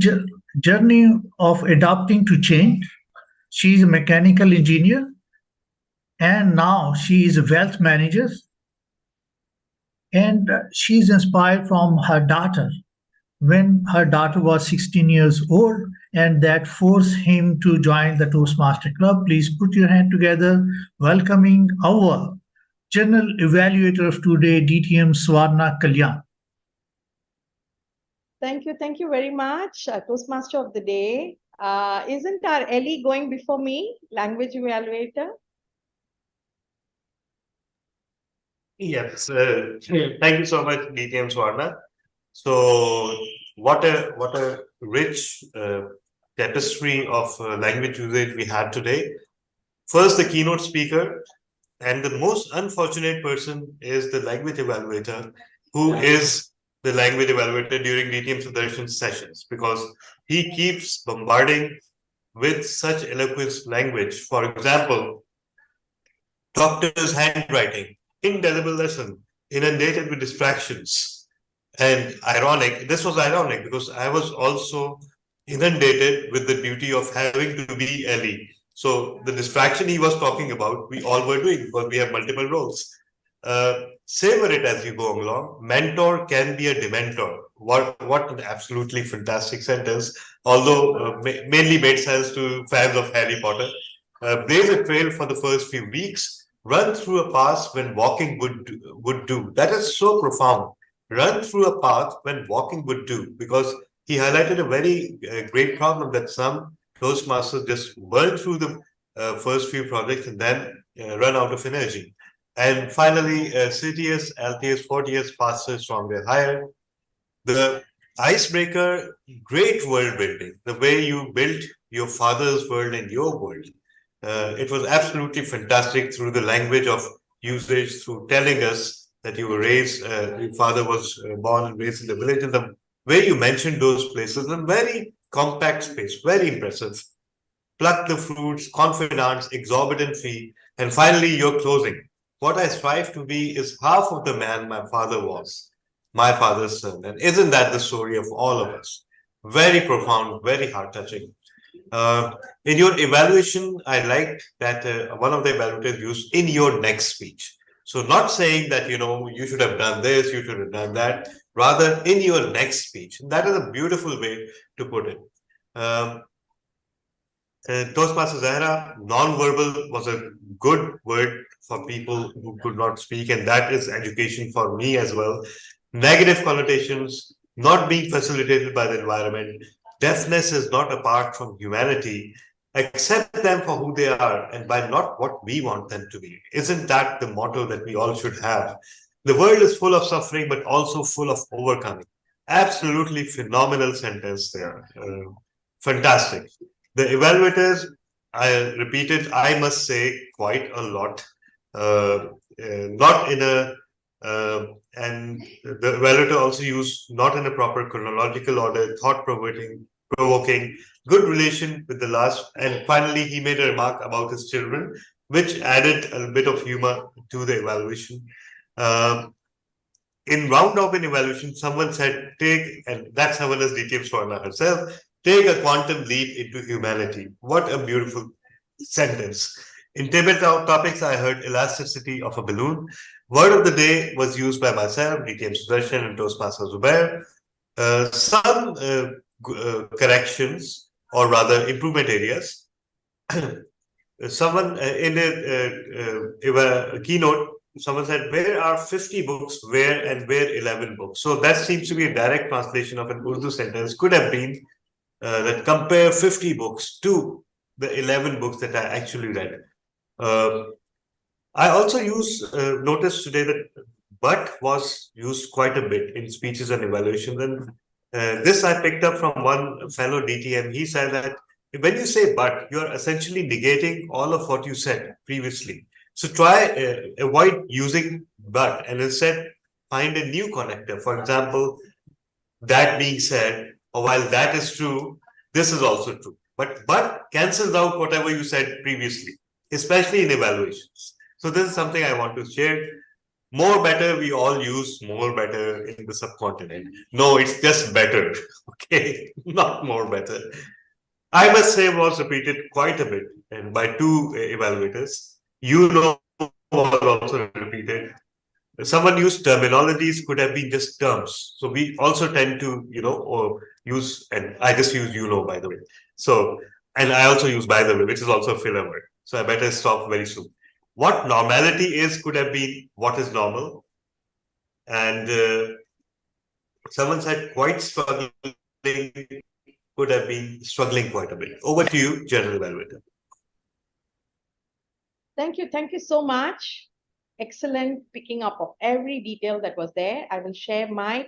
journey of adapting to change. She is a mechanical engineer and now she is a wealth manager. And she is inspired from her daughter when her daughter was 16 years old, and that forced him to join the Toastmaster Club. Please put your hand together, welcoming our general evaluator of today, DTM Swarna Kalyan. Thank you very much, Toastmaster of the day. Isn't our Ellie going before me, language evaluator? Yes. Thank you so much, DTM Swarna. So what a rich tapestry of language usage we had today. First, the keynote speaker, and the most unfortunate person is the language evaluator, who is the language evaluator during DTM Sudarshan sessions, because he keeps bombarding with such eloquent language. For example, doctor's handwriting, indelible lesson, inundated with distractions. And this was ironic because I was also inundated with the duty of having to be Ellie. So the distraction he was talking about, we all were doing because we have multiple roles. Savor it as you go along. Mentor can be a dementor. What an absolutely fantastic sentence, although mainly made sense to fans of Harry Potter. Blaze a trail for the first few weeks. Run through a path when walking would do. That is so profound. Run through a path when walking would do, because he highlighted a very great problem that some Toastmasters just burn through the first few projects and then run out of energy. And finally, CTS, LTS, 40S, faster, stronger, higher. The icebreaker, great world building. The way you built your father's world and your world. It was absolutely fantastic through the language of usage, through telling us that you were raised, your father was born and raised in the village, and the way you mentioned those places in very compact space, very impressive. Pluck the fruits, confidants, exorbitant fee, and finally your closing. What I strive to be is half of the man my father was, my father's son. And isn't that the story of all of us? Very profound, very heart touching. In your evaluation, I liked that one of the evaluators used in your next speech. So not saying that, you should have done this, you should have done that, rather in your next speech. That is a beautiful way to put it. Toastmaster Zahra, non-verbal was a good word for people who could not speak, and that is education for me as well. Negative connotations, not being facilitated by the environment. Deafness is not apart from humanity. Accept them for who they are and by not what we want them to be. Isn't that the motto that we all should have? The world is full of suffering, but also full of overcoming. Absolutely phenomenal sentence there. Fantastic. The evaluators, I repeated, I must say, quite a lot. Not in a, and the evaluator also used not in a proper chronological order, provoking, good relation with the last. And finally, he made a remark about his children, which added a bit of humor to the evaluation. In round robin evaluation, someone said, and that someone is DTM Swarna herself, take a quantum leap into humanity. What a beautiful sentence. In table topics, I heard elasticity of a balloon. Word of the day was used by myself, DTM Sudarshan, and Toastmaster Zubair. Some corrections, or rather improvement areas. Someone in a keynote, someone said, where are 50 books, where and where 11 books? So that seems to be a direct translation of an Urdu sentence. Could have been that compare 50 books to the 11 books that I actually read. I also noticed today that but was used quite a bit in speeches and evaluations. And this I picked up from one fellow DTM. He said that when you say but, you're essentially negating all of what you said previously. So try avoid using but and instead find a new connector. For example, that being said, or while that is true, this is also true. But cancels out whatever you said previously, especially in evaluations. So this is something I want to share. More better, we all use more better in the subcontinent. No, it's just better. Okay, not more better. I must say was repeated quite a bit and by two evaluators. Was also repeated. Someone used terminologies could have been just terms. So we also tend to, use, and I just use by the way. So, and I also use by the way, which is also a filler word. So I better stop very soon. What normality is could have been what is normal. And someone said quite struggling could have been struggling quite a bit. Over to you, General Evaluator. Thank you so much. Excellent picking up of every detail that was there. I will share my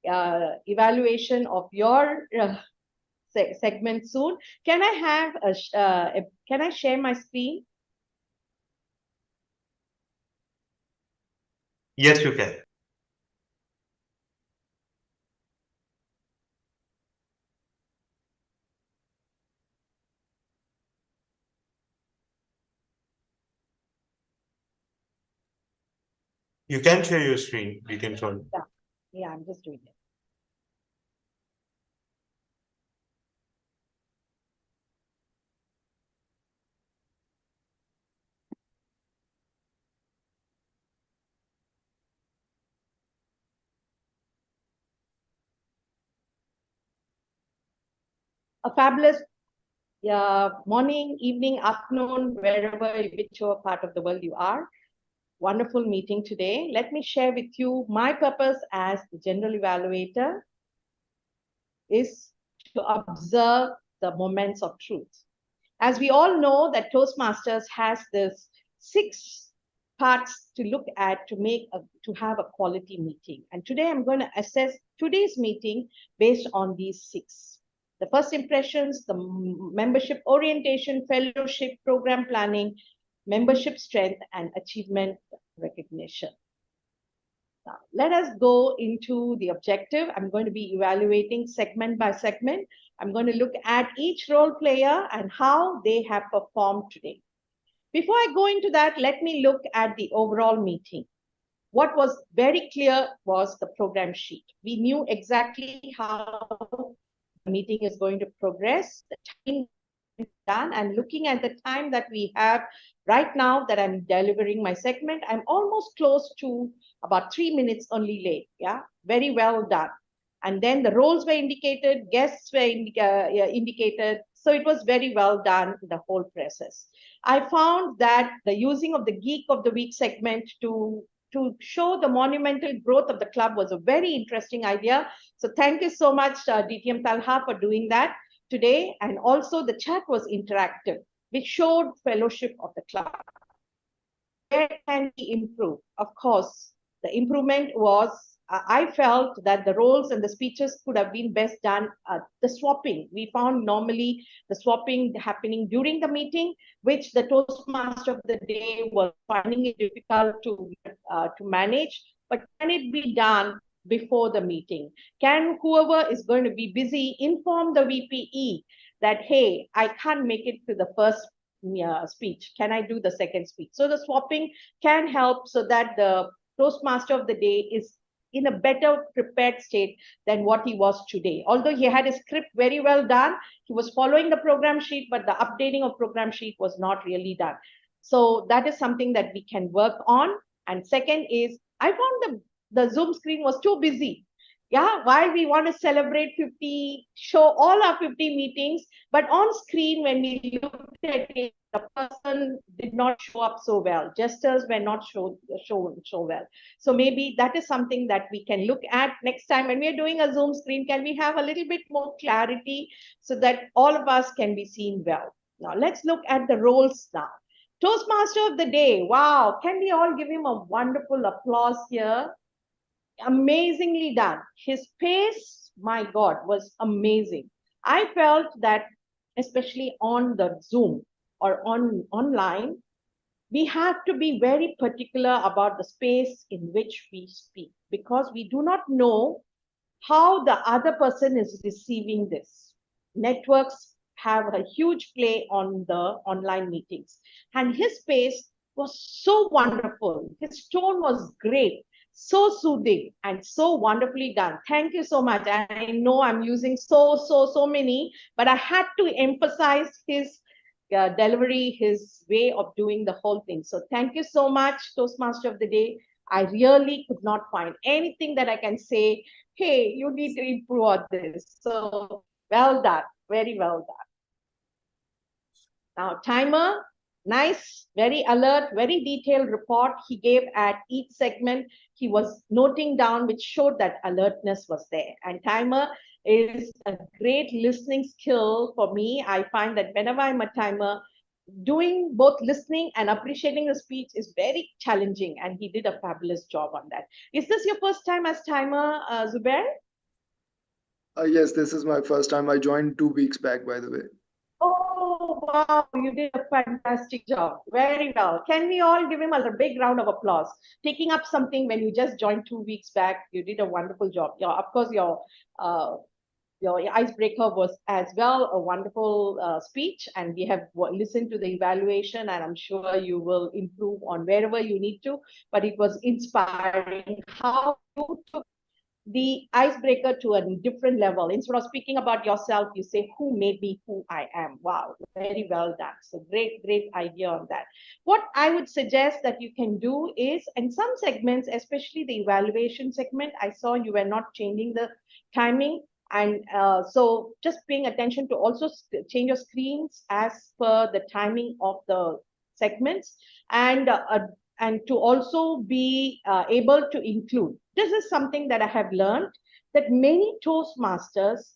evaluation of your segment soon. Can I have can I share my screen? Yes, you can. You can share your screen. You can turn. Yeah, I'm just doing it. A fabulous morning, evening, afternoon, wherever, whichever part of the world you are. Wonderful meeting today. Let me share with you my purpose as the general evaluator. is to observe the moments of truth. As we all know that Toastmasters has this 6 parts to look at to have a quality meeting. And today I'm going to assess today's meeting based on these 6. The first impressions, the membership orientation, fellowship, program planning, membership strength, and achievement recognition. Now, let us go into the objective. I'm going to be evaluating segment by segment. I'm going to look at each role player and how they have performed today. Before I go into that, let me look at the overall meeting. What was very clear was the program sheet. We knew exactly how the meeting is going to progress, the time done, and looking at the time that we have right now that I'm delivering my segment, I'm almost close to about 3 minutes only late. Yeah, very well done. And then the roles were indicated, guests were indicated. So it was very well done, the whole process. I found that the using of the Geek of the Week segment to show the monumental growth of the club was a very interesting idea. So thank you so much, DTM Talha, for doing that today. And also the chat was interactive, which showed fellowship of the club. Where can we improve? Of course, the improvement was, I felt that the roles and the speeches could have been best done. The swapping, we found normally the swapping happening during the meeting, which the Toastmaster of the day was finding it difficult to manage. But can it be done before the meeting? Can whoever is going to be busy inform the VPE that, hey, I can't make it to the first speech. Can I do the second speech? So the swapping can help so that the Toastmaster of the day is in a better prepared state than what he was today. Although he had his script very well done, he was following the program sheet, but the updating of program sheet was not really done. So that is something that we can work on. And second is, I found the Zoom screen was too busy. Yeah, while we want to celebrate 50, show all our 50 meetings, but on screen, when we looked at it, the person did not show up so well. Gestures were not shown so well. So maybe that is something that we can look at next time when we are doing a Zoom screen. Can we have a little bit more clarity so that all of us can be seen well? Now, let's look at the roles now. Toastmaster of the day. Wow. Can we all give him a wonderful applause here? Amazingly done. His pace, my God, was amazing. I felt that, especially on the Zoom or online, we have to be very particular about the space in which we speak, because we do not know how the other person is receiving this. Networks have a huge play on the online meetings. And his pace was so wonderful. His tone was great, so soothing, and so wonderfully done. Thank you so much. I know I'm using so many, but I had to emphasize his delivery, his way of doing the whole thing. So thank you so much, Toastmaster of the day. I really could not find anything that I can say, hey, you need to improve on this. So well done, very well done. Now, timer, nice, very alert, very detailed report he gave at each segment. He was noting down, which showed that alertness was there. And timer is a great listening skill for me. I find that whenever I'm a timer, doing both listening and appreciating the speech is very challenging, and he did a fabulous job on that. Is this your first time as timer, Zubair? Yes, this is my first time. I joined 2 weeks back, by the way. Oh, wow, you did a fantastic job. Very well. Can we all give him a big round of applause? Taking up something when you just joined 2 weeks back, you did a wonderful job. Of course, your icebreaker was as well a wonderful speech, and we have listened to the evaluation, and I'm sure you will improve on wherever you need to, but it was inspiring how you took the icebreaker to a different level. Instead of speaking about yourself, you say, who made me who I am? Wow, very well done. So great idea on that. What I would suggest that you can do is, in some segments, especially the evaluation segment, I saw you were not changing the timing. And so just paying attention to also change your screens as per the timing of the segments, and to also be able to include. This is something that I have learned, that many Toastmasters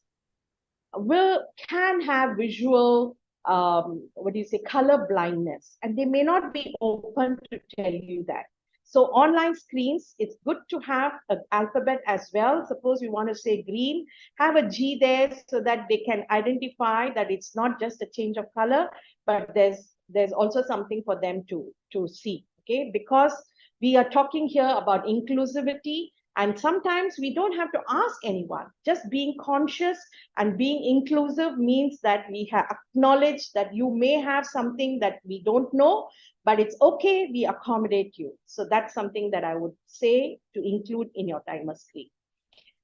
can have visual color blindness, and they may not be open to tell you that. So online screens, it's good to have an alphabet as well. Suppose you want to say green, have a G there so that they can identify that it's not just a change of color, but there's also something for them to see. Okay, because we are talking here about inclusivity, and sometimes we don't have to ask anyone. Just being conscious and being inclusive means that we have acknowledged that you may have something that we don't know, but it's okay, we accommodate you. So that's something that I would say to include in your timer screen.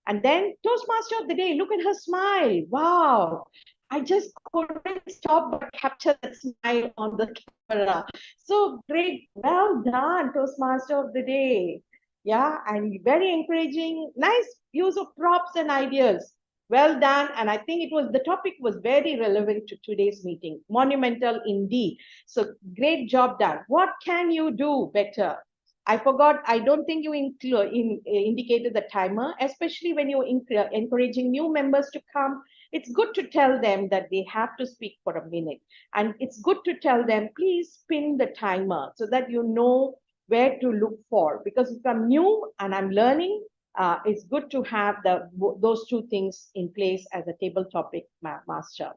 And then Toastmaster of the day, look at her smile. Wow. I just couldn't stop but capture that smile on the camera. So great. Well done, Toastmaster of the day. Yeah, and very encouraging. Nice use of props and ideas. Well done. And I think the topic was very relevant to today's meeting. Monumental indeed. So great job done. What can you do better? I forgot, I don't think you indicated the timer, especially when you're encouraging new members to come. It's good to tell them that they have to speak for a minute. And it's good to tell them, please pin the timer so that you know where to look for. Because if I'm new and I'm learning, it's good to have those two things in place as a table topic master.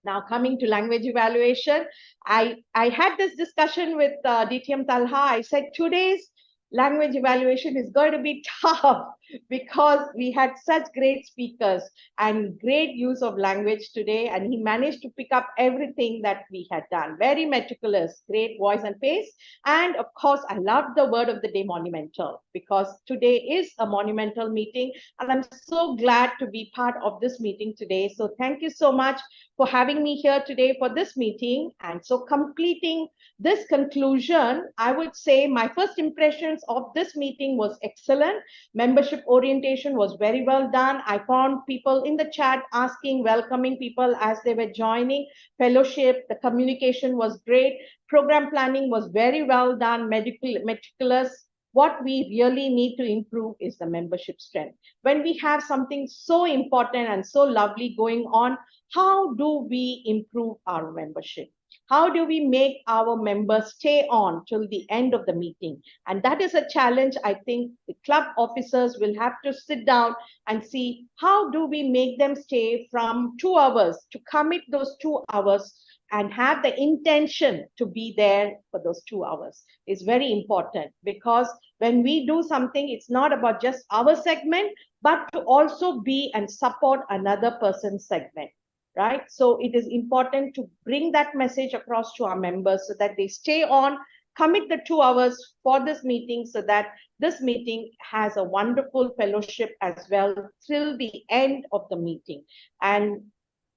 Now, coming to language evaluation, I had this discussion with DTM Talha. I said today's language evaluation is going to be tough because we had such great speakers and great use of language today, and he managed to pick up everything that we had done. Very meticulous, great voice and pace. And of course, I love the word of the day, monumental, because today is a monumental meeting, and I'm so glad to be part of this meeting today. So thank you so much for having me here today for this meeting. And so completing this conclusion, I would say my first impressions of this meeting was excellent. Membership orientation was very well done. I found people in the chat asking, welcoming people as they were joining. Fellowship, the communication was great. Program planning was very well done, meticulous. What we really need to improve is the membership strength. When we have something so important and so lovely going on, how do we improve our membership? How do we make our members stay on till the end of the meeting? And that is a challenge. I think the club officers will have to sit down and see how do we make them stay from 2 hours, to commit those 2 hours and have the intention to be there for those 2 hours is very important, because when we do something, it's not about just our segment, but to also be and support another person's segment. Right? So it is important to bring that message across to our members so that they stay on, commit the 2 hours for this meeting so that this meeting has a wonderful fellowship as well till the end of the meeting. And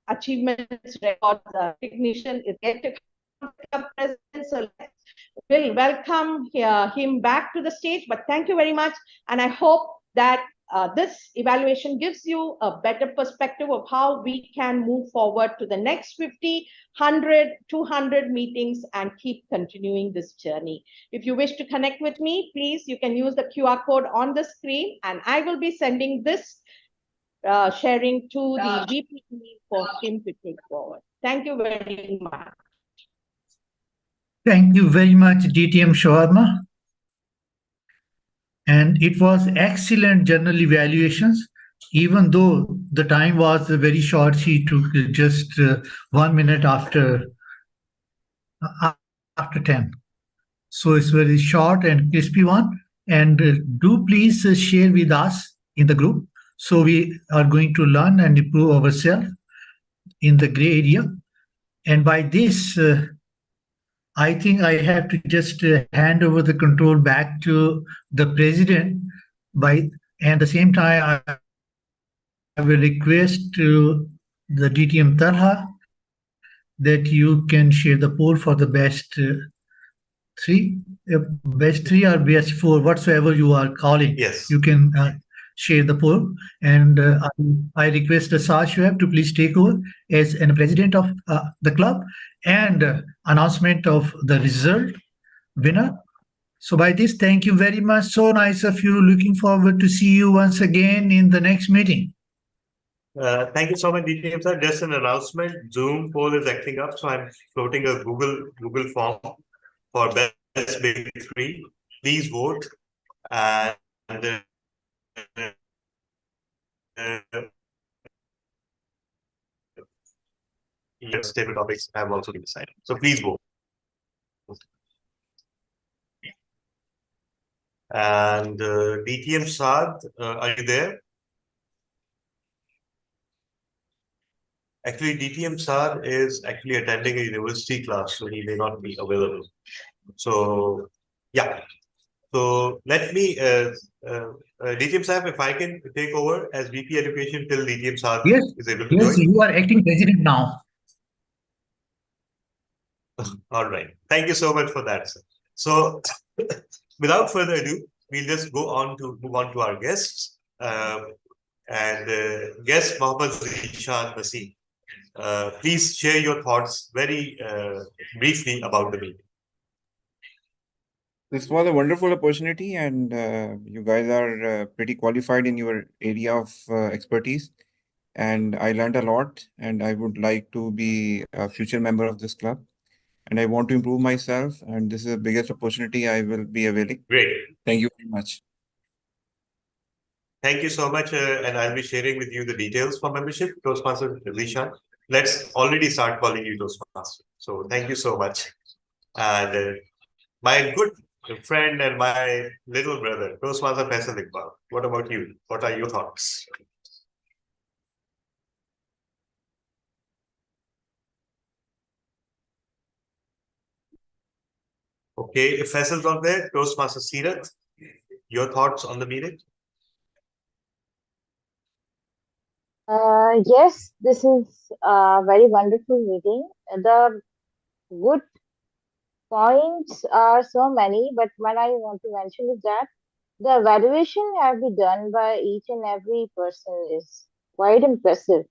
achievements, records, recognition is yet to come present. So we'll welcome him back to the stage. But thank you very much. And I hope that this evaluation gives you a better perspective of how we can move forward to the next 50, 100, 200 meetings and keep continuing this journey. If you wish to connect with me, please, you can use the QR code on the screen, and I will be sending this sharing to the VP for him to take forward. Thank you very much. Thank you very much, DTM Shawarma. And it was excellent general evaluations. Even though the time was very short, she took just 1 minute after 10. So it's very short and crispy one. And do please share with us in the group. So we are going to learn and improve ourselves in the gray area. And by this, I think I have to just hand over the control back to the president. And at the same time, I will request to the DTM Talha that you can share the poll for the best 3, best 3 or best 4, whatsoever you are calling. Yes. You can share the poll. And I request Sir Shoaib to please take over as a president of the club and announcement of the result winner. So by this, thank you very much. So nice of you. Looking forward to see you once again in the next meeting. Thank you so much, DTM sir. Just an announcement: Zoom poll is acting up, so I'm floating a Google form for best big three. Please vote, and yes, table topics have also been decided. So please vote. And DTM Saad, are you there? Actually, DTM Saad is actually attending a university class, so he may not be available. So, yeah. So let me, DTM Saab, if I can take over as VP Education till DTM Saad Yes, is able to yes, join. you are acting president now. All right. Thank you so much for that, sir. So, without further ado, we'll just move on to our guests. Guest Mohammed Zishan Naseem. Please share your thoughts very briefly about the meeting. This was a wonderful opportunity, and you guys are pretty qualified in your area of expertise. And I learned a lot, and I would like to be a future member of this club. And I want to improve myself, and this is the biggest opportunity I will be availing. Great. Thank you very much. Thank you so much, and I'll be sharing with you the details for membership. Toastmaster Zishan, let's already start calling you Toastmaster. So thank you so much. And my good friend and my little brother, Toastmaster Faisal Iqbal. What about you? What are your thoughts? Okay, if Faisal's not there, Toastmaster Seerath, your thoughts on the meeting? Yes, this is a very wonderful meeting. The good points are so many, but what I want to mention is that the evaluation have been done by each and every person is quite impressive.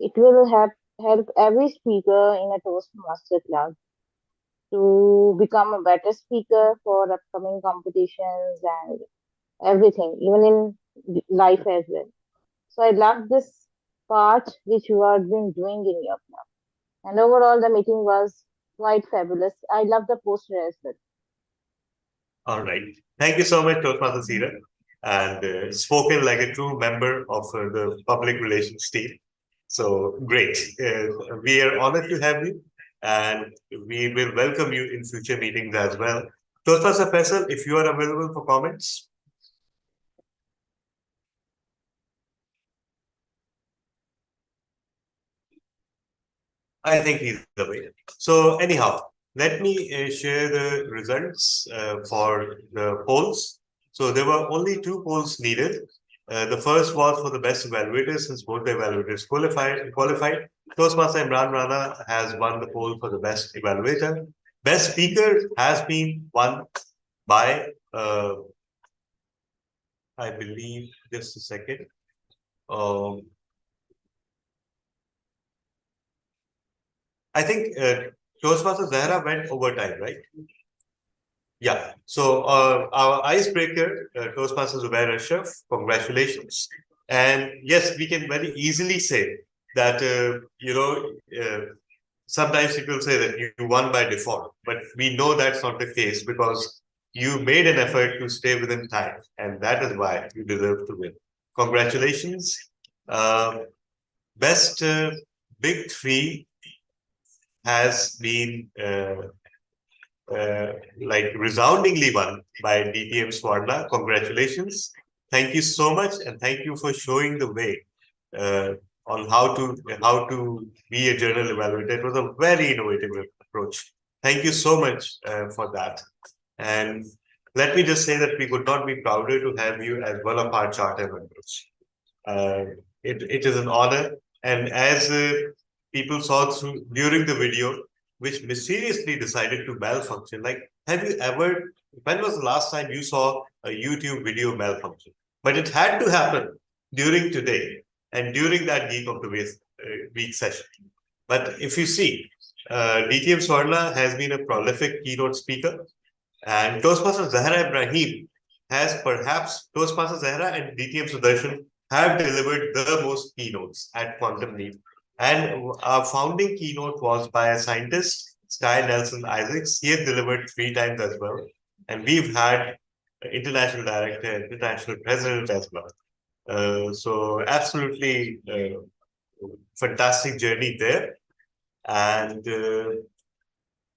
It will help every speaker in a Toastmaster club to become a better speaker for upcoming competitions and everything, even in life as well. So I love this part which you have been doing in your club. And overall, the meeting was quite fabulous. I love the poster as well. All right. Thank you so much, Toastmaster Seerath, and spoken like a true member of the public relations team. So great. We are honored to have you, and we will welcome you in future meetings as well. Toastmaster Faisal, if you are available for comments. I think he's away. So anyhow, let me share the results for the polls. So there were only 2 polls needed. The first was for the best evaluators, since both the evaluators qualified. Toastmaster Imran Rana has won the poll for the best evaluator. Best speaker has been won by, I believe, just a second. I think Toastmaster Zahra went overtime, right? Yeah. So our icebreaker, Toastmaster Zubair Ashraf, congratulations. And yes, we can very easily say that, sometimes people say that you won by default, but we know that's not the case because you made an effort to stay within time, and that is why you deserve to win. Congratulations. Best Big Three has been like resoundingly won by DTM Swarna. Congratulations. Thank you so much, and thank you for showing the way on how to be a journal evaluator. It was a very innovative approach. Thank you so much for that. And let me just say that we could not be prouder to have you as one of our charter members. It is an honor, and as people saw through during the video, which mysteriously decided to malfunction. Like, have you ever? When was the last time you saw a YouTube video malfunction? But it had to happen during today and during that Geek of the Week session. But if you see, DTM Swarna has been a prolific keynote speaker, and Toastmaster Zahra Ibrahim has perhaps Toastmaster Zahra and DTM Sudarshan have delivered the most keynotes at Quantum Leap. And our founding keynote was by a scientist, Sky Nelson Isaacs. He had delivered 3 times as well. And we've had international director, international president as well. So absolutely fantastic journey there. And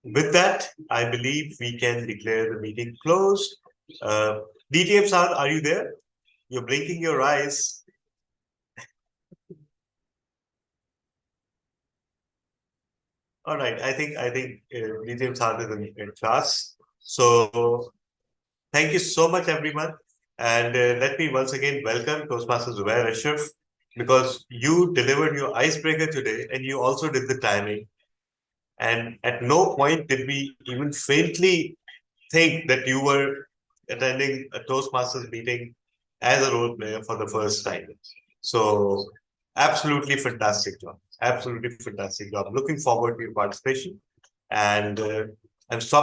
with that, I believe we can declare the meeting closed. DTM Saad, are you there? You're blinking your eyes. All right, I think DTM Saad is in class. So thank you so much, everyone. And let me once again welcome Toastmaster Zubair Ashraf, because you delivered your icebreaker today and you also did the timing. And at no point did we even faintly think that you were attending a Toastmasters meeting as a role player for the first time. So absolutely fantastic job. Absolutely fantastic job. Looking forward to your participation. And I'm stopping.